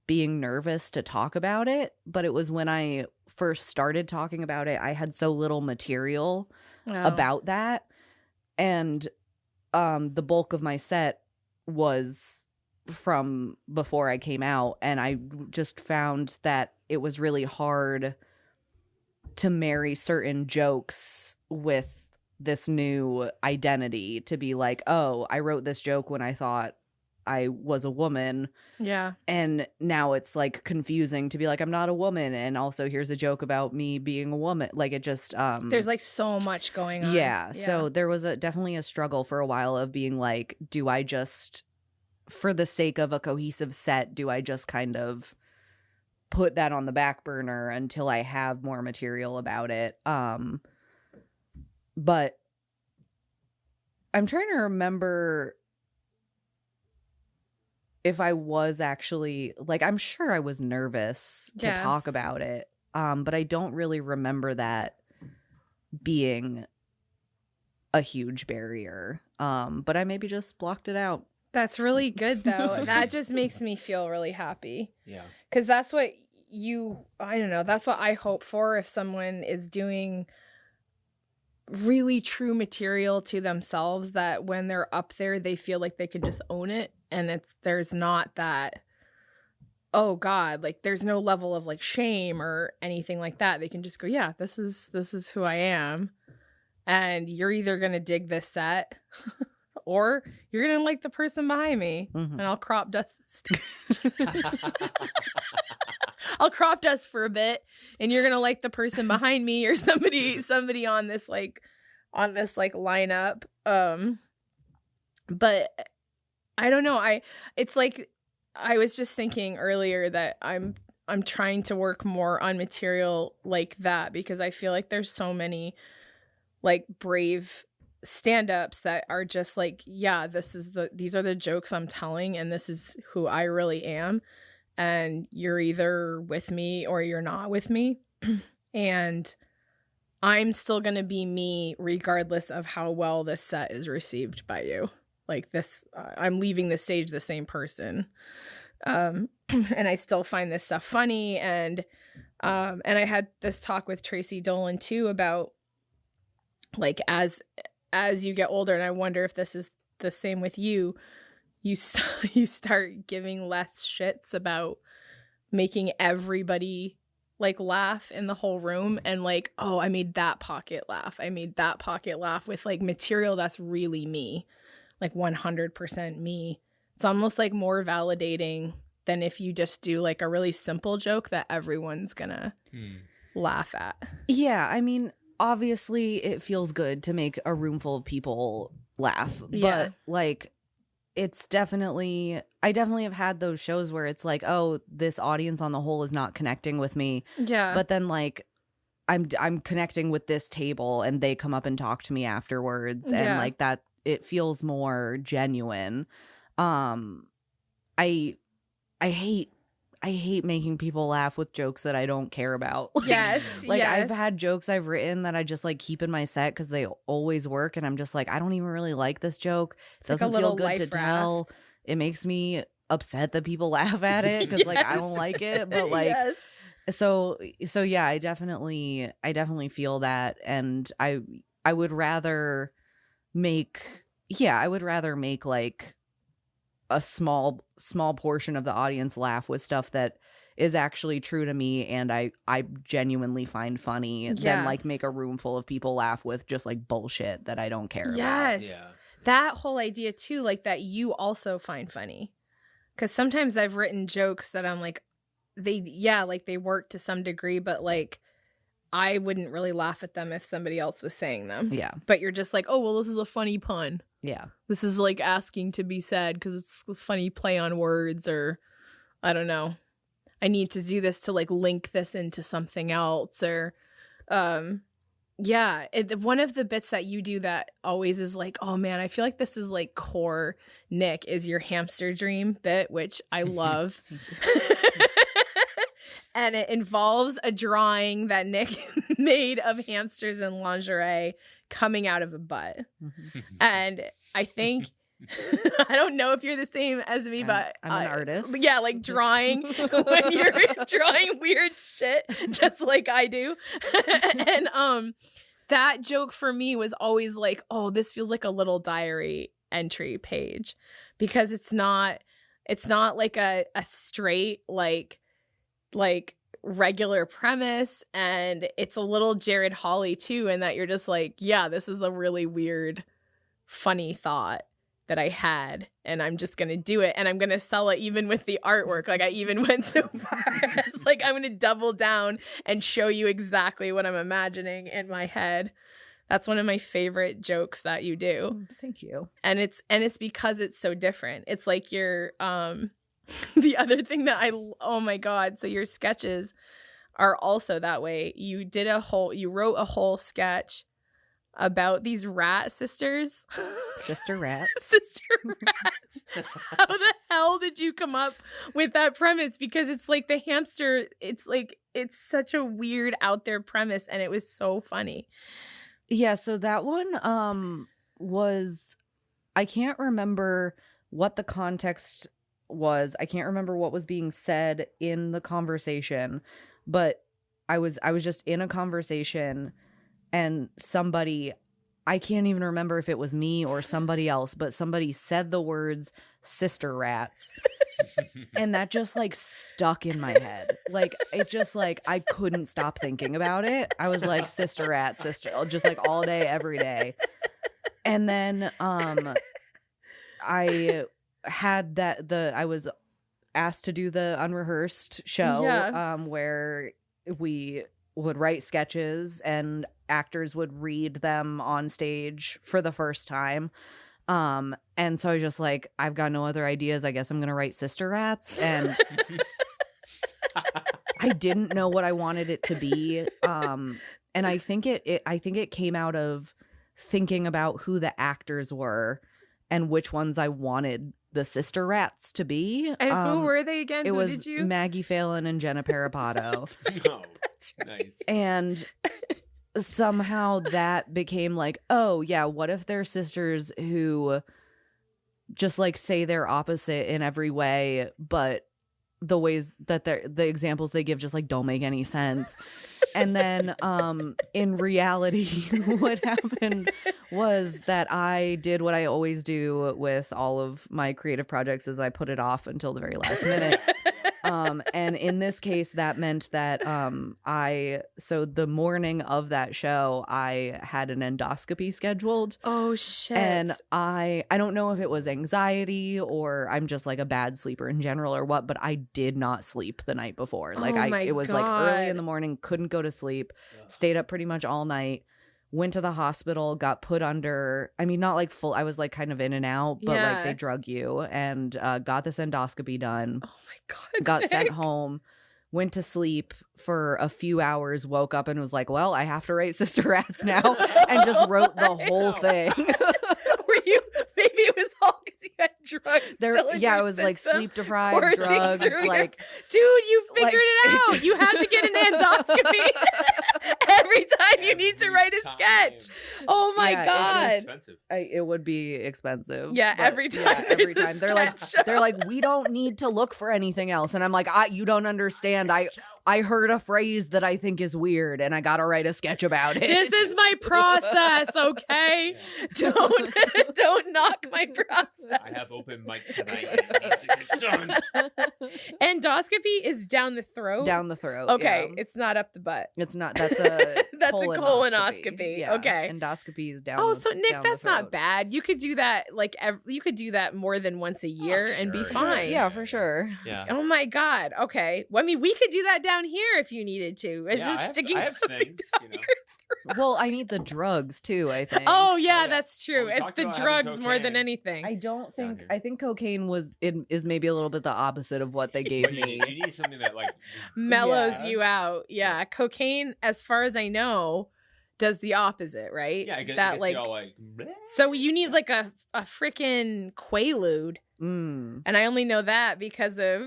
being nervous to talk about it, but it was when I first started talking about it, I had so little material about that, and the bulk of my set was from before I came out, and I just found that it was really hard to marry certain jokes with this new identity, to be like, oh, I wrote this joke when I thought I was a woman. Yeah. And now it's like confusing to be like, I'm not a woman, and also here's a joke about me being a woman. Like it just there's like so much going on. Yeah. So there was definitely a struggle for a while of being like, do I just, for the sake of a cohesive set, do I just kind of put that on the back burner until I have more material about it? But I'm trying to remember if I was actually, like, I'm sure I was nervous to talk about it. But I don't really remember that being a huge barrier. But I maybe just blocked it out. That's really good, though. That just makes me feel really happy. Yeah. Because that's what I don't know, that's what I hope for if someone is doing really true material to themselves, that when they're up there, they feel like they can just own it. And there's not that, oh God, like there's no level of like shame or anything like that. They can just go, yeah, this is who I am. And you're either going to dig this set or you're going to like the person behind me, and I'll crop dust the stage. I'll crop dust for a bit, and you're going to like the person behind me or somebody on this lineup. But I don't know. It's like I was just thinking earlier that I'm trying to work more on material like that, because I feel like there's so many like brave stand-ups that are just like, yeah, these are the jokes I'm telling, and this is who I really am, and you're either with me or you're not with me. And I'm still going to be me regardless of how well this set is received by you. Like this, I'm leaving the stage the same person. And I still find this stuff funny. And I had this talk with Tracy Dolan too about like, as you get older, and I wonder if this is the same with you, you start giving less shits about making everybody like laugh in the whole room, and like, oh, I made that pocket laugh with like material that's really me, like 100% me. It's almost like more validating than if you just do like a really simple joke that everyone's gonna laugh at. Yeah, I mean, obviously it feels good to make a room full of people laugh, but like it's definitely, I definitely have had those shows where it's like, oh, this audience on the whole is not connecting with me. Yeah. But then like I'm connecting with this table and they come up and talk to me afterwards, and like that, it feels more genuine. I hate making people laugh with jokes that I don't care about. I've had jokes I've written that I just like keep in my set because they always work, and I'm just like, I don't even really like this joke. It doesn't feel good to tell. it makes me upset that people laugh at it because like I don't like it, but like Yes. so yeah, I definitely feel that, and I would rather make like a small portion of the audience laugh with stuff that is actually true to me and I genuinely find funny than like make a room full of people laugh with just like bullshit that I don't care about. Yes. Yeah. That whole idea too, like that you also find funny. Because sometimes I've written jokes that I'm like, they work to some degree, but like I wouldn't really laugh at them if somebody else was saying them. Yeah. But you're just like, oh, well, this is a funny pun. Yeah. This is like asking to be said because it's a funny play on words, or I don't know. I need to do this to like link this into something else, or yeah. One of the bits that you do that always is like, oh man, I feel like this is like core Nick, is your hamster dream bit, which I love. And it involves a drawing that Nick made of hamsters in lingerie coming out of a butt. Mm-hmm. And I think, I don't know if you're the same as me, but I'm an artist. Yeah, like drawing when you're drawing weird shit, just like I do. And that joke for me was always like, oh, this feels like a little diary entry page, because it's not like a straight like regular premise, and it's a little Jared Hawley too, and that you're just like, yeah, this is a really weird funny thought that I had, and I'm just gonna do it, and I'm gonna sell it even with the artwork. Like I even went so far as, like, I'm gonna double down and show you exactly what I'm imagining in my head. That's one of my favorite jokes that you do. Thank you. And it's because it's so different. It's like your the other thing that oh my God, so your sketches are also that way. You wrote a whole sketch about these rat sisters. Sister rats. Sister rats. How the hell did you come up with that premise? Because it's like the hamster, it's such a weird out there premise, and it was so funny. Yeah, so that one was, I can't remember what the context was. I can't remember what was being said in the conversation, but I was just in a conversation, and somebody, I can't even remember if it was me or somebody else, but somebody said the words sister rats. And that just like stuck in my head. Like it just like I couldn't stop thinking about it. I was like, sister rat, sister, just like all day, every day. And then I had I was asked to do the unrehearsed show where we would write sketches and actors would read them on stage for the first time. And so I was just like, I've got no other ideas. I guess I'm gonna write sister rats. And I didn't know what I wanted it to be. And I think it came out of thinking about who the actors were and which ones I wanted the sister rats to be. And who were they again? It who was did you? Maggie Phelan and Jenna Parapato. Oh, nice. And somehow that became like, oh yeah, what if they're sisters who just like say they're opposite in every way, but the ways that the examples they give just like don't make any sense. And then in reality what happened was that I did what I always do with all of my creative projects, is I put it off until the very last minute. And in this case that meant that so the morning of that show I had an endoscopy scheduled. Oh shit. And I don't know if it was anxiety or I'm just like a bad sleeper in general or what, but I did not sleep the night before. Like it was like early in the morning, couldn't go to sleep, stayed up pretty much all night. Went to the hospital, got put under, I mean, not like full, I was like kind of in and out, but like they drug you, and got this endoscopy done. Oh my God. Got sent home, went to sleep for a few hours, woke up and was like, well, I have to write Sister Rats now, and just wrote the whole thing. Were you, maybe it was all because you had drugs. Yeah, it was like sleep deprived, drugs, like dude, you figured it out. You had to get an endoscopy every time you need to Every write a time. sketch. Oh my Yeah, god. Expensive. It would be expensive. Yeah, but every time every there's a time sketch. they're like, we don't need to look for anything else, and I'm like, you don't understand. I heard a phrase that I think is weird, and I gotta write a sketch about it. This is my process, okay? Don't knock my process. I have open mic tonight. Let's get done. Endoscopy is down the throat. down the throat. Okay, yeah. it's not up the butt. It's not. That's a That's a colonoscopy. Yeah, Okay. endoscopy is down. Oh, the, so Nick, down the that's not throat. bad. You could do that you could do that more than once a year and be sure, fine. Yeah, for sure. Yeah. Oh my god. Okay. Well, I mean, we could do that down here if you needed to. It's Yeah, just sticking I have something things, down you know. your Well, I need the drugs too. I think. Oh yeah, yeah. that's true. Well, we It's talked the about having drugs more than cocaine. anything. I don't Down think. here. I think cocaine is maybe a little bit the opposite of what they gave But you me. need something that like Mellows Yeah. you out. Yeah. Cocaine, as far as I know, does the opposite, right? yeah, it gets, that it gets like you all like bleh. so you need like a freaking Quaalude. Mm. And I only know that because of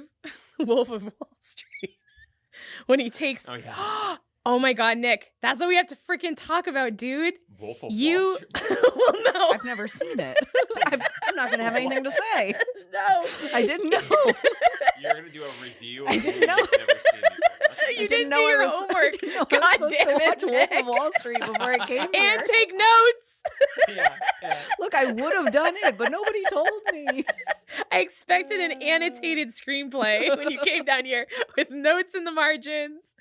Wolf of Wall Street. When he takes Oh yeah. Oh my god, Nick. That's what we have to freaking talk about, dude. Wolf of You Wall Street. well no. I've never seen it. I'm not gonna have anything to say. No. I didn't know. You're gonna do a review. I of a didn't movie know. you've never seen before. You didn't do your homework. I didn't know I God was supposed damn to it, watch Wolf Nick. of Wall Street before I came here. And take notes. Yeah. Look, I would have done it, but nobody told me. I expected an annotated screenplay when you came down here with notes in the margins.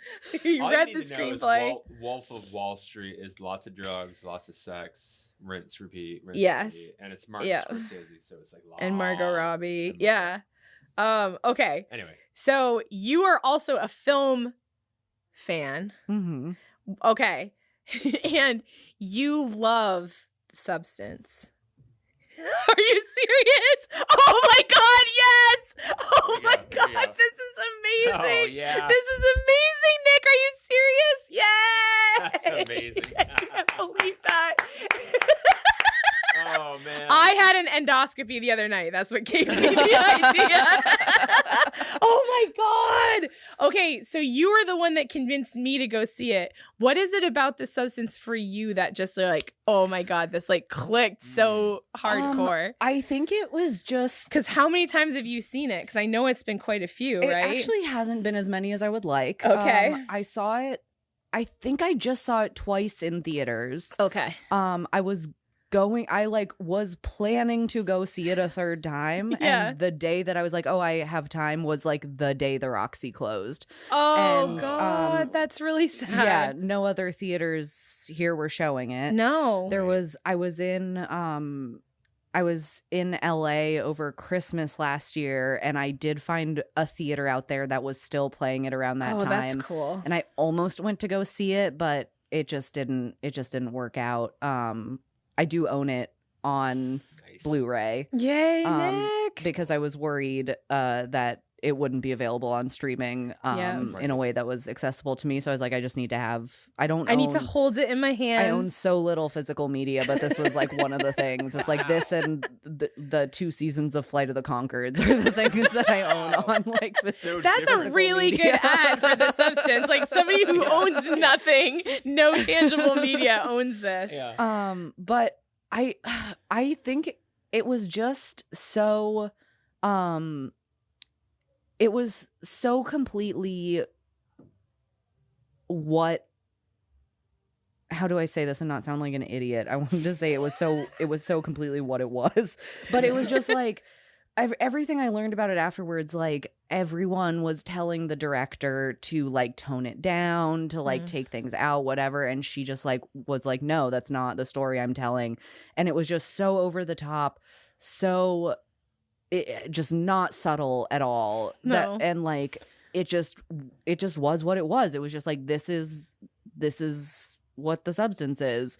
You All read you the need to know is screenplay. Wolf of Wall Street is lots of drugs, lots of sex, rinse, repeat, rinse, Yes. repeat. And it's Martin Yeah. Scorsese, so it's like And Margot long Robbie. and Yeah. Okay. Anyway, So you are also a film fan. Mm-hmm. Okay. And you love Substance. Are you serious? Oh my god, yes! Oh Here we my go, here we god, go. this is amazing. Oh, yeah. This is amazing, Nick. Are you serious? Yay! That's amazing. I can't believe that. oh man. I had an endoscopy the other night. That's what gave me the idea. Oh my god. Okay, so you were the one that convinced me to go see it. What is it about the Substance for you that just like, oh my god, this like clicked so hardcore? I think it was just Because how many times have you seen it? Because I know it's been quite a few, it right? actually hasn't been as many as I would like. Okay. I saw it. I think I just saw it twice in theaters. Okay. I was planning to go see it a third time. Yeah. And the day that I was like, oh, I have time was like the day the Roxy closed. Oh And, god, that's really sad. Yeah. No other theaters here were showing it. No. I was in LA over Christmas last year, and I did find a theater out there that was still playing it around that time. That's cool. And I almost went to go see it, but it just didn't work out. I do own it on Nice. Blu-ray Yay, Nick. because I was worried that it wouldn't be available on streaming Yeah. in a way that was accessible to me. So I was like, I just need to have. I need to hold it in my hands. I own so little physical media, but this was like one of the things. It's like this and the 2 seasons of Flight of the Conchords are the things that I own on like So That's a different. really media. good ad for the Substance. Like somebody who owns nothing, no tangible media owns this. Yeah. But I think it was just so it was so completely how do I say this and not sound like an idiot? I wanted to say it was so completely what it was. But it was just like everything I learned about it afterwards, like everyone was telling the director to like tone it down, to like take things out, whatever. And she just like was like, no, that's not the story I'm telling. And it was just so over the top, so just not subtle at all. No. And like it just was what it was. It was just like this is what the Substance is.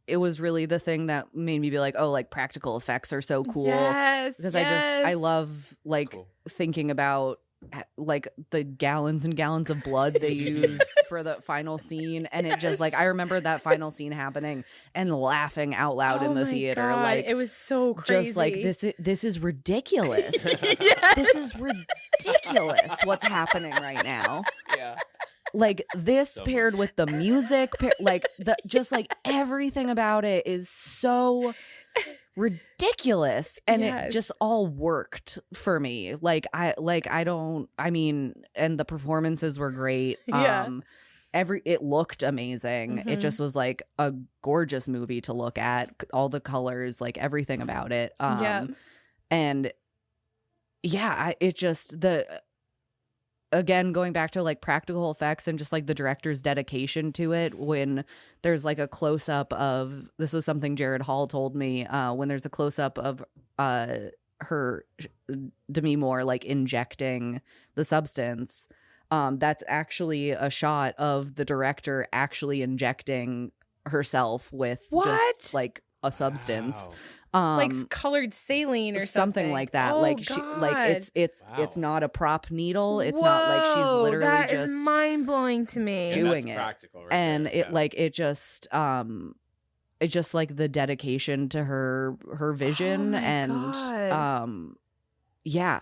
It was really the thing that made me be like, oh, like practical effects are so cool. Yes. Because I love like Cool. thinking about like the gallons and gallons of blood they use for the final scene. And it just like, I remember that final scene happening and laughing out loud in the theater. God, Like it was so crazy. just like this is ridiculous. Yes. This is ridiculous what's happening right now. Yeah. like this So paired much. with the music, like the just like everything about it is so ridiculous, and it Yes. just all worked for me. I mean, and the performances were great. Yeah. It looked amazing. It Mhm. just was like a gorgeous movie to look at. All the colors, like everything about it. Yeah. And yeah, it just again, going back to like practical effects and just like the director's dedication to it, when there's like a close-up of, this was something Jared Hall told me, when there's a close-up of her, Demi Moore, like injecting the substance, that's actually a shot of the director actually injecting herself with just like a substance. Wow. Like colored saline or something like that. Oh, Like God. she, like it's Wow. not a prop needle. It's not like she's Whoa, literally that just is mind-blowing to me. Yeah, doing that's it. practical right and there. it Yeah. like it just it's just like the dedication to her vision. my And God. yeah,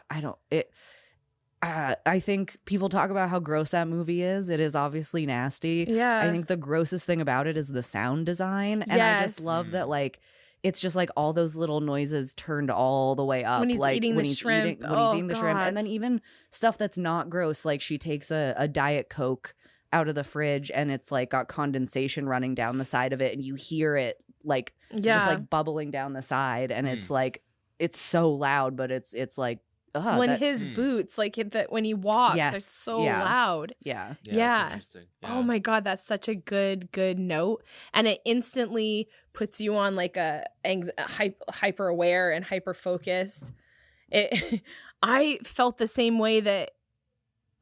I think people talk about how gross that movie is. It is obviously nasty. Yeah. I think the grossest thing about it is the sound design. And I just Yes. love that, like, it's just like all those little noises turned all the way up. When he's like eating when the he's shrimp. eating, when he's Oh, eating the shrimp. God. And then even stuff that's not gross, like she takes a Diet Coke out of the fridge and it's like got condensation running down the side of it, and you hear it like Yeah. just like bubbling down the side, and it's like it's so loud, but it's like when that, his boots, like when he walks, Yes, it's so yeah. loud. yeah. Yeah. That's interesting. Oh my God, that's such a good note. And it instantly puts you on like a hyper aware and hyper focused. I felt the same way that,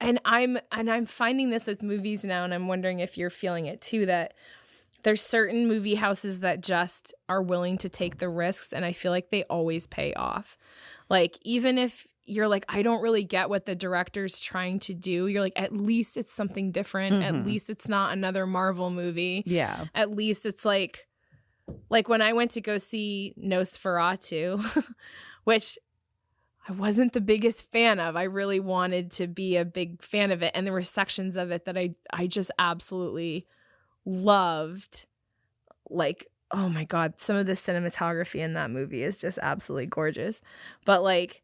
and I'm finding this with movies now, and I'm wondering if you're feeling it too, that there's certain movie houses that just are willing to take the risks, and I feel like they always pay off. Like, even if you're like, I don't really get what the director's trying to do, you're like, at least it's something different. At Mhm. least it's not another Marvel movie. Yeah. At least it's like when I went to go see Nosferatu, which I wasn't the biggest fan of. I really wanted to be a big fan of it, and there were sections of it that I just absolutely loved. Like, oh my God, some of the cinematography in that movie is just absolutely gorgeous. But like,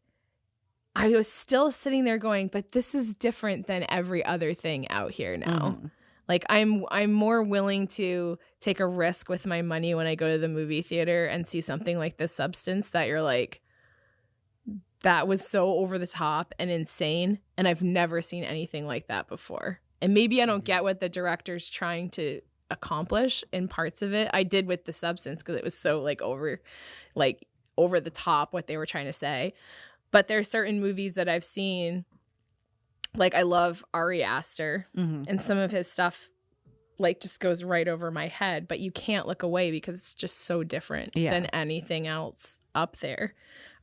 I was still sitting there going, but this is different than every other thing out here now. Mhm. Like, I'm more willing to take a risk with my money when I go to the movie theater and see something like The Substance that you're like, that was so over the top and insane, and I've never seen anything like that before. And maybe I don't get what the director's trying to accomplish in parts of it. I did with The Substance because it was so like over the top what they were trying to say. But there are certain movies that I've seen, like I love Ari Aster, Mhm. and some of his stuff like just goes right over my head, but you can't look away because it's just so different than anything else up there.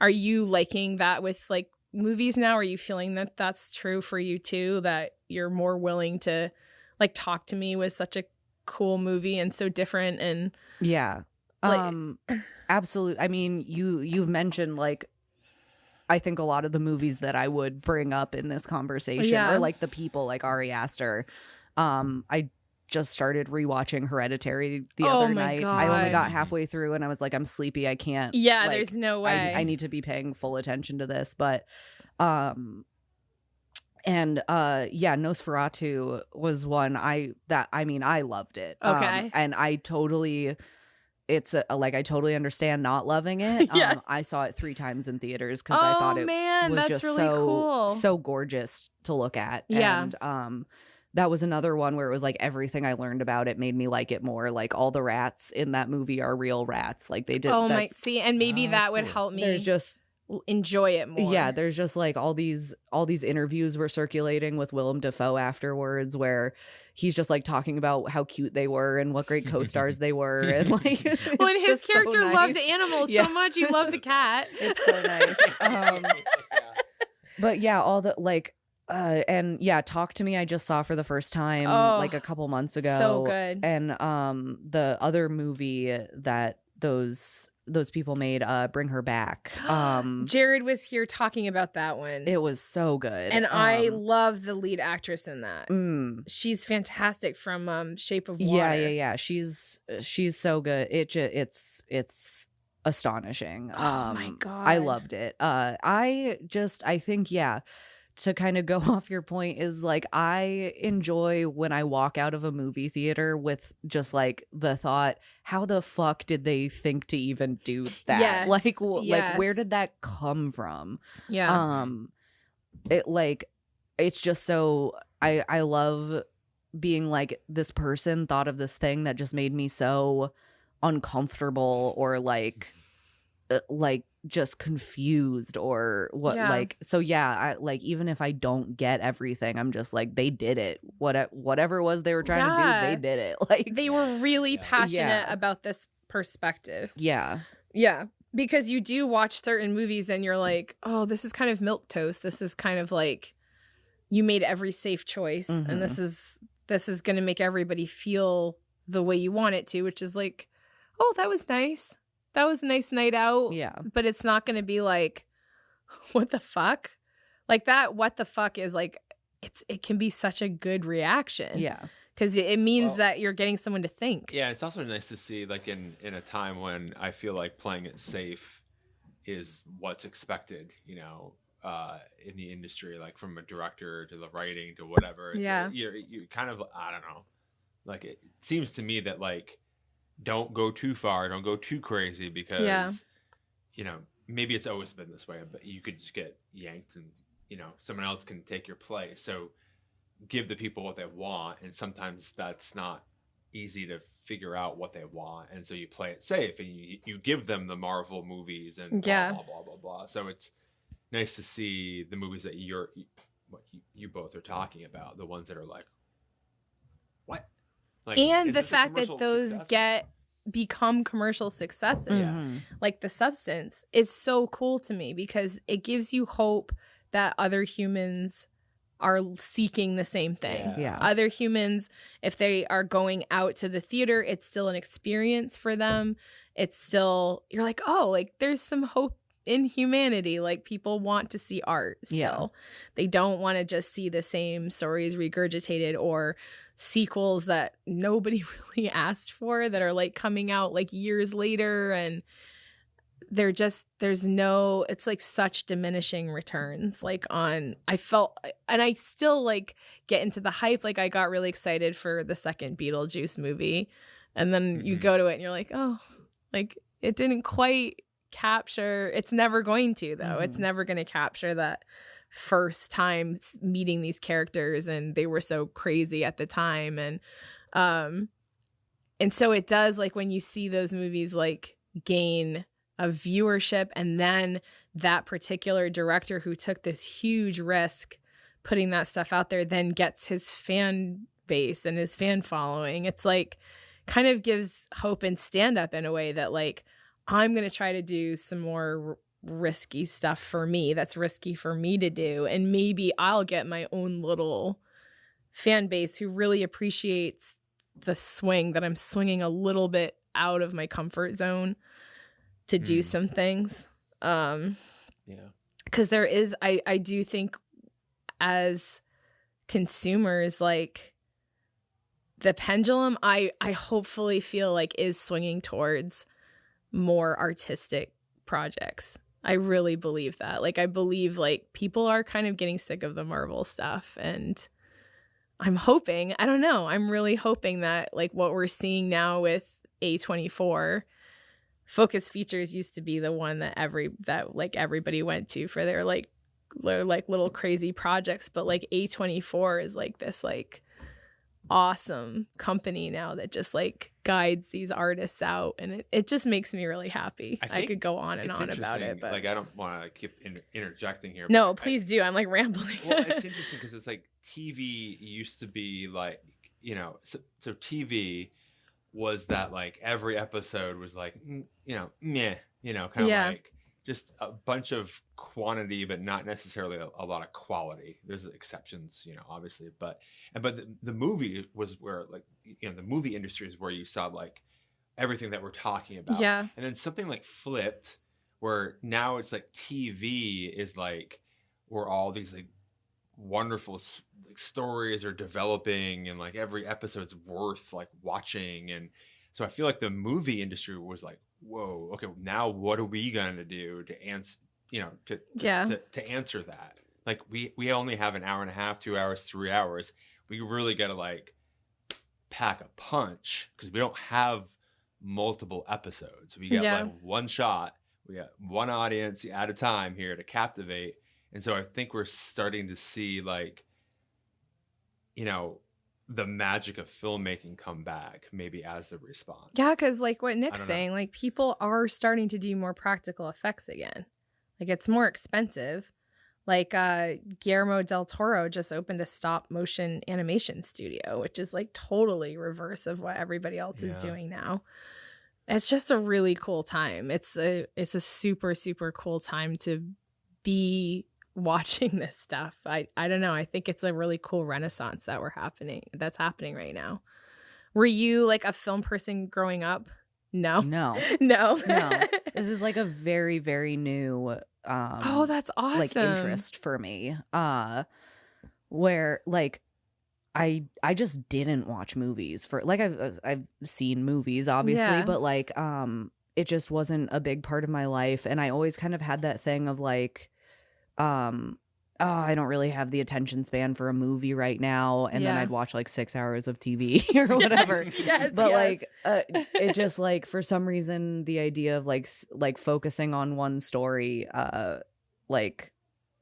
Are you liking that with like movies now? Are you feeling that that's true for you too, that you're more willing to like Talk to Me was such a cool movie and so different? And Yeah. like, Absolutely. I mean, you've mentioned like, I think a lot of the movies that I would bring up in this conversation Yeah. are like the people like Ari Aster. I just started rewatching Hereditary the Oh other my night. I only God. got halfway through and I was like, I'm sleepy. I can't. yeah, like, there's no way. I need to be paying full attention to this. But yeah, Nosferatu was one I loved it. Okay. And I totally I totally understand not loving it. Yeah. I saw it 3 times in theaters because I thought it man, was that's just really cool. so gorgeous to look at. Yeah. And that was another one where it was like everything I learned about it made me like it more. Like all the rats in that movie are real rats. Like they did. Oh my, see, and maybe that would cool. help me There's just enjoy it more. yeah, there's just like all these interviews were circulating with Willem Dafoe afterwards where he's just like talking about how cute they were and what great co-stars they were, and like Well, and it's his just so character nice. loved animals Yeah. so much. He loved the cat. It's so nice. But yeah, all the like and yeah, Talk to Me I just saw for the first time like a couple months ago. So good. And the other movie that those people made Bring Her Back. Jared was here talking about that one. It was so good. And I love the lead actress in that. Mm. She's fantastic from Shape of Water. Yeah. She's so good. It's astonishing. Oh my God. I loved it. I think, yeah, to kind of go off your point is like, I enjoy when I walk out of a movie theater with just like the thought, how the fuck did they think to even do that? Yes. Like Yes. where did that come from? Yeah. It's just so, I love being like, this person thought of this thing that just made me so uncomfortable or like just confused or what. Yeah. Like, so yeah, I like, even if I don't get everything, I'm just like, they did it. Whatever it was they were trying to do, they did it. Like, they were really passionate Yeah. about this perspective. yeah, Because you do watch certain movies and you're like, oh, this is kind of milquetoast. This is kind of like, you made every safe choice, and this is going to make everybody feel the way you want it to, which is like, oh, that was nice. That was a nice night out. yeah, But it's not going to be like, what the fuck? Like that, what the fuck is like, it can be such a good reaction. yeah, Because it means that you're getting someone to think. Yeah, it's also nice to see, like, in a time when I feel like playing it safe is what's expected, you know, in the industry, like from a director to the writing to whatever. It's you kind of, I don't know, like, it seems to me that, like, don't go too far, don't go too crazy, because, you know, maybe it's always been this way, but you could just get yanked and, you know, someone else can take your place. So give the people what they want, and sometimes that's not easy to figure out what they want, and so you play it safe and you give them the Marvel movies and blah blah blah blah blah. So it's nice to see the movies that you both are talking about, the ones that are like, what? Like, and the fact that those success? become commercial successes, like The Substance, is so cool to me, because it gives you hope that other humans are seeking the same thing. Yeah. Other humans, if they are going out to the theater, it's still an experience for them. It's still, you're like, oh, like there's some hope in humanity. Like, people want to see art still. Yeah. They don't want to just see the same stories regurgitated or sequels that nobody really asked for, that are like coming out like years later, and they're just, it's like such diminishing returns. Like, I felt, and I still like get into the hype. Like, I got really excited for the second Beetlejuice movie, and then you go to it and you're like, oh, like it didn't quite capture. It's never going to, though. It's never going to capture that first time meeting these characters, and they were so crazy at the time. And so it does, like, when you see those movies like gain a viewership, and then that particular director who took this huge risk putting that stuff out there then gets his fan base and his fan following, it's like kind of gives hope and stand up in a way that, like, I'm going to try to do some more risky stuff for me, that's risky for me to do, and maybe I'll get my own little fan base who really appreciates the swing, that I'm swinging a little bit out of my comfort zone to do some things. Because there is, I do think as consumers, like, the pendulum, I hopefully feel like is swinging towards more artistic projects. I really believe that. Like, I believe like people are kind of getting sick of the Marvel stuff, and I'm hoping, I don't know, I'm really hoping that, like, what we're seeing now with A24, Focus Features used to be the one that everybody went to for their little crazy projects, but like A24 is like this like awesome company now that just like guides these artists out, and it just makes me really happy. I could go on and on about it, but like, I don't want to keep interjecting here. No, please do. I'm like rambling. Well, it's interesting because it's like TV used to be like, you know, so TV was that like every episode was like, you know, meh, you know, kind of like just a bunch of quantity, but not necessarily a lot of quality. There's exceptions, you know, obviously, but the movie was where, like, you know, the movie industry is where you saw like everything that we're talking about. Yeah. And then something like flipped, where now it's like TV is like where all these like wonderful like stories are developing, and like every episode's worth like watching. And so I feel like the movie industry was like, whoa, okay, now what are we gonna do to answer, to answer that? Like we only have an hour and a half, 2 hours, 3 hours. We really gotta like pack a punch, because we don't have multiple episodes. We got like one shot. We got one audience at a time here to captivate. And so I think we're starting to see like, the magic of filmmaking come back, maybe as the response. Yeah, because like what Nick's saying, like people are starting to do more practical effects again. Like it's more expensive. Like Guillermo del Toro just opened a stop motion animation studio, which is like totally reverse of what everybody else is doing now. It's just a really cool time. It's a super, super cool time to be watching this stuff. I don't know. I think it's a really cool renaissance that's happening right now. Were you like a film person growing up? No. This is like a very, very new oh, that's awesome. Like interest for me. Where like I just didn't watch movies for like I've seen movies obviously, but like it just wasn't a big part of my life. And I always kind of had that thing of like I don't really have the attention span for a movie right now, and then I'd watch like 6 hours of TV or whatever. Like it just like for some reason the idea of like focusing on one story like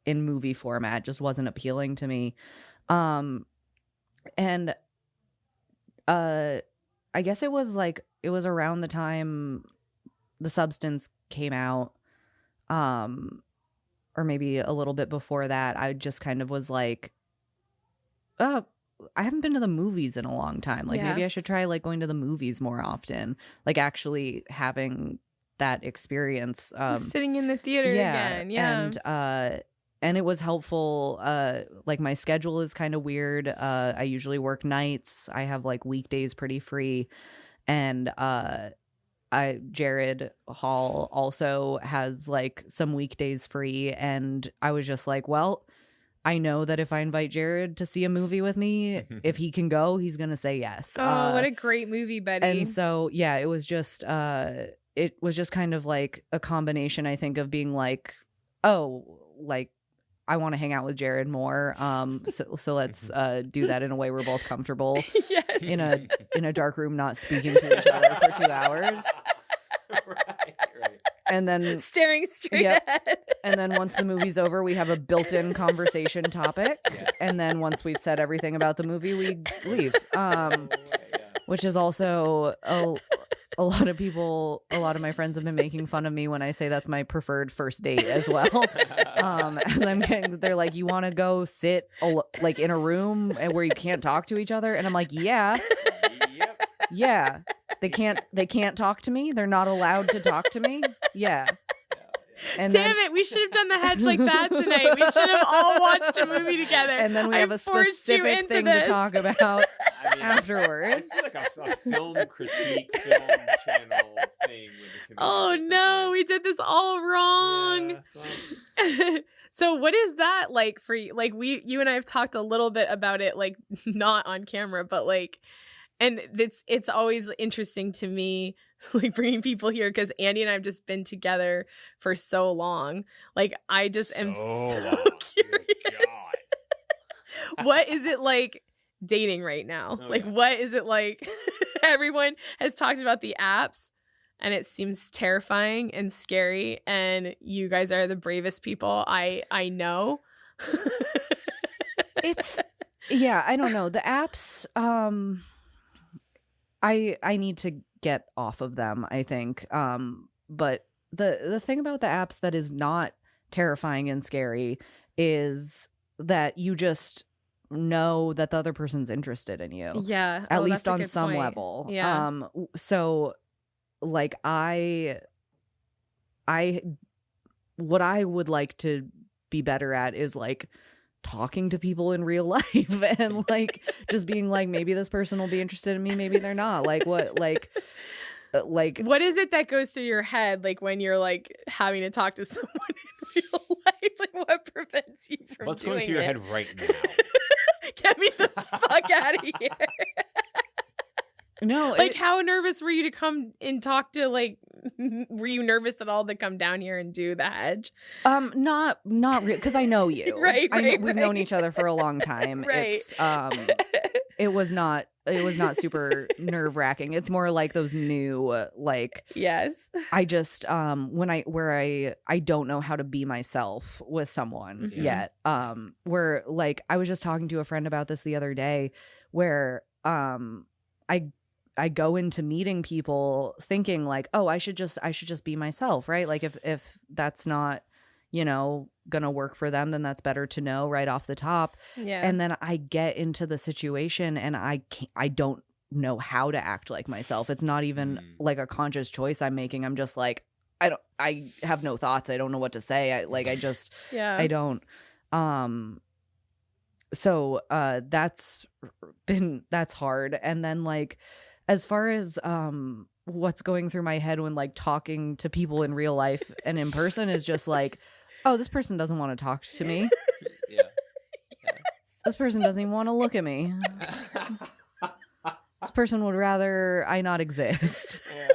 in movie format just wasn't appealing to me. And I guess it was around the time The Substance came out, or maybe a little bit before that. I just kind of was like, oh, I haven't been to the movies in a long time. Like maybe I should try like going to the movies more often, like actually having that experience. Sitting in the theater again. Yeah. And it was helpful. Like my schedule is kind of weird. I usually work nights. I have like weekdays pretty free. And Jared Hall also has like some weekdays free, and I was just like, well, I know that if I invite Jared to see a movie with me, if he can go, he's gonna say yes. Oh, what a great movie, buddy! And so it was just kind of like a combination, I think, of being like, oh, like I want to hang out with Jared more. So let's do that in a way we're both comfortable. Yes. In a dark room, not speaking to each other for 2 hours. Right. And then staring straight ahead. And then once the movie's over, we have a built-in conversation topic. Yes. And then once we've said everything about the movie, we leave. Which is also a lot of my friends have been making fun of me when I say that's my preferred first date as well. As they're like, you want to go sit like in a room where you can't talk to each other? And I'm like, yeah. Yep. Yeah. They can't talk to me. They're not allowed to talk to me. Yeah. And Damn it, we should have done the Hedge like that tonight. We should have all watched a movie together. And then we have a specific thing to talk about afterwards. It's like a film critique, film channel thing. Oh no, we did this all wrong. Yeah, so what is that like for you? Like you and I have talked a little bit about it, like not on camera, but like, and it's always interesting to me, like bringing people here, because Andy and I have just been together for so long. Like I just am so curious. What is it like dating right now? What is it like? Everyone has talked about the apps, and it seems terrifying and scary, and you guys are the bravest people I know. I don't know. The apps, I need to get off of them, I think. But the thing about the apps that is not terrifying and scary is that you just know that the other person's interested in you. Yeah. At least on some level. Yeah. So like what I would like to be better at is like talking to people in real life and like just being like, maybe this person will be interested in me, maybe they're not. Like what, like like what is it that goes through your head like when you're like having to talk to someone in real life? Like what prevents you from What's doing going through your it? head right now? Get me the fuck out of here. no, Like how nervous were you to come and talk to like were you nervous at all to come down here and do the Hedge? not because I know you. Right, We've known each other for a long time. Right. It's it was not super nerve-wracking. It's more like those new like Yes. I just I don't know how to be myself with someone Mhm. yet. Where like I was just talking to a friend about this the other day where I go into meeting people thinking like, oh, I should just be myself, right? Like if that's not, gonna work for them, then that's better to know right off the top. Yeah. And then I get into the situation and I don't know how to act like myself. It's not even like a conscious choice I'm making. I'm just like, I have no thoughts. I don't know what to say. I don't. So that's hard. And then like, as far as what's going through my head when like talking to people in real life and in person is just like, oh, this person doesn't want to talk to me. Yeah. This person doesn't even want to look at me. This person would rather I not exist. Yeah.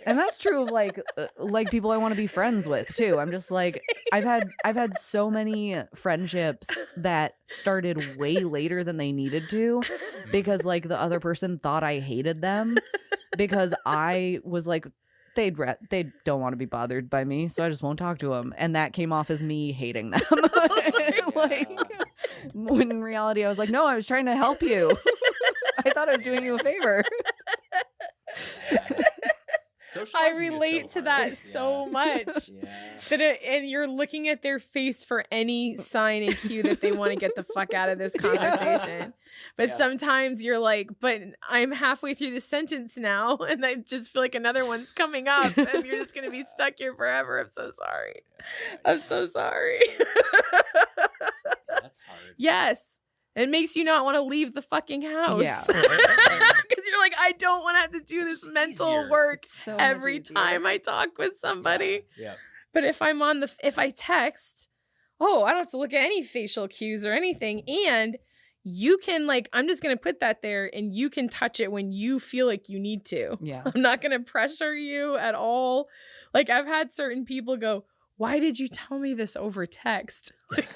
And that's true of like people I want to be friends with too. I'm just like I've had so many friendships that started way later than they needed to because like the other person thought I hated them because I was like they don't want to be bothered by me, so I just won't talk to them, and that came off as me hating them. Like when in reality I was like, no, I was trying to help you. I thought I was doing you a favor. I relate to that so much. Yeah. And you're looking at their face for any sign and cue that they want to get the fuck out of this conversation. But sometimes you're like, but I'm halfway through the sentence now, and I just feel like another one's coming up, and you're just going to be stuck here forever. I'm so sorry. I'm so sorry. That's hard. Yes. It makes you not want to leave the fucking house. Yeah. Because you're like, I don't want to have to do this It's mental easier. work So much every easier. time I talk with somebody. Yeah. But if I'm if I text, I don't have to look at any facial cues or anything. And you can I'm just going to put that there and you can touch it when you feel like you need to. Yeah. I'm not going to pressure you at all. Like I've had certain people go, why did you tell me this over text? Like,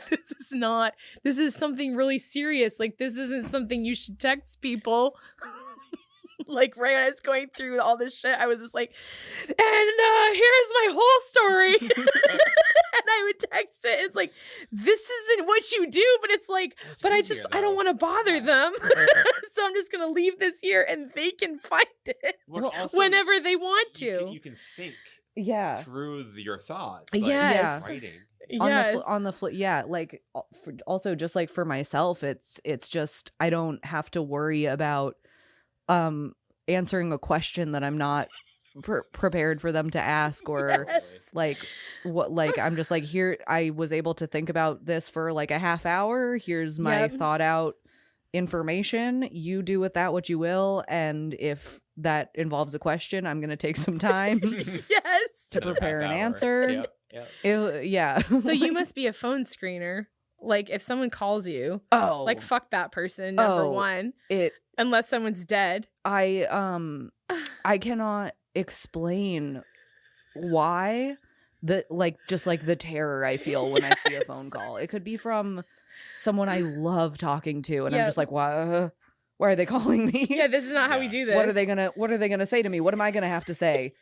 this is something really serious. Like, this isn't something you should text people. Like, right when I was going through all this shit, I was just like, and here's my whole story. And I would text it. It's like, this isn't what you do, but it's like, It's but easier, I don't though. want to bother them. So I'm just going to leave this here and they can find it Well, also, whenever they want to. You can think Yeah. through your thoughts. Yes. Like writing. Yes. On the flip, yeah, like also just like for myself, it's just I don't have to worry about answering a question that I'm not prepared for them to ask or Yes. like what I'm just like here I was able to think about this for like a half hour. Here's my Yep. thought out information. You do with that what you will, and if that involves a question, I'm gonna take some time Yes. to Another prepare an half hour. answer. Yep. Yeah. So you must be a phone screener. Like if someone calls you, oh like fuck that person, number one, it unless someone's dead. I cannot explain why just the terror I feel when I see a phone call. It could be from someone I love talking to and I'm Yep. just like, why are they calling me? Yeah, this is not how we Yeah. do this. What are they gonna say to me? What am I gonna have to say?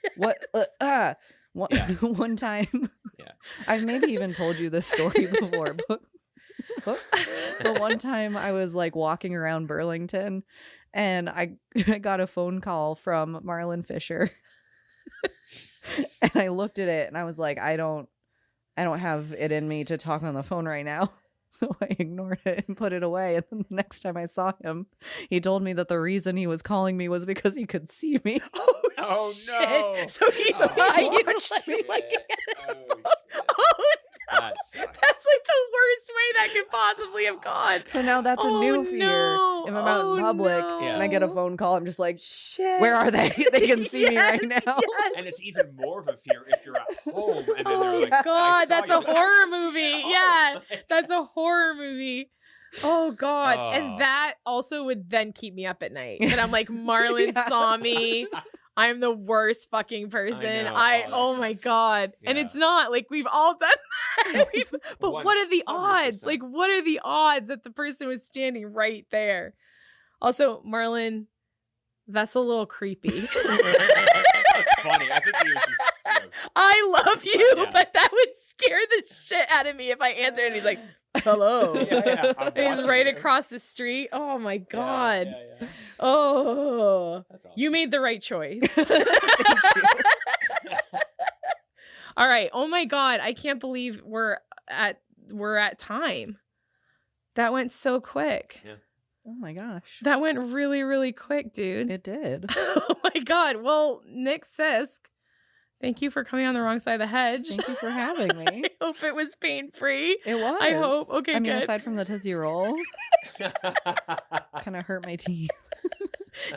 Yeah. One time Yeah. I've maybe even told you this story before, but one time I was like walking around Burlington and I got a phone call from Marlon Fisher. And I looked at it and I was like, I don't have it in me to talk on the phone right now. So I ignored it and put it away. And then the next time I saw him, he told me that the reason he was calling me was because he could see me. Oh, shit. no. So he So saw he you watched like, me Shit. Oh, oh no. that sucks. That's like the worst way that could possibly have gone. So now that's a new fear. No. If I'm out in public no. and I get a phone call, I'm just like, Shit. where are they? They can see me right now. Yes. And it's even more of a fear if you're at home and then Oh they're like, my "I God, saw that's you." a horror movie. Oh, Yeah, that's a horror movie. Oh God. Oh. And that also would then keep me up at night. And I'm like, Marlon Yeah. saw me. I'm the worst fucking person. know. Oh That my sucks. God. And Yeah. it's not like we've all done that. But what are the odds? 100%. Like, what are the odds that the person was standing right there? Also, Marlon, that's a little creepy. That's funny. I think yours is, I love you, Yeah. but that would scare the shit out of me if I answered and he's like, hello. Yeah, I'm And he's watching right you. across the street. Oh my God. Yeah. Oh, That's awesome. you made the right choice. Thank you. All right. Oh my God. I can't believe we're at time. That went so quick. Yeah. Oh my gosh. That went really, really quick, dude. It did. Oh my God. Well, Nic Sisk, thank you for coming on the wrong side of the hedge. Thank you for having me. I hope it was pain-free. It was. I hope. Okay, I mean, good. aside from the Tootsie Roll, kind of hurt my teeth.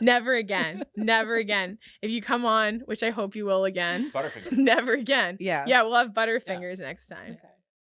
Never again. Never again. If you come on, which I hope you will again, Butterfinger. never again. Yeah. Yeah, we'll have Butterfingers next time. Okay.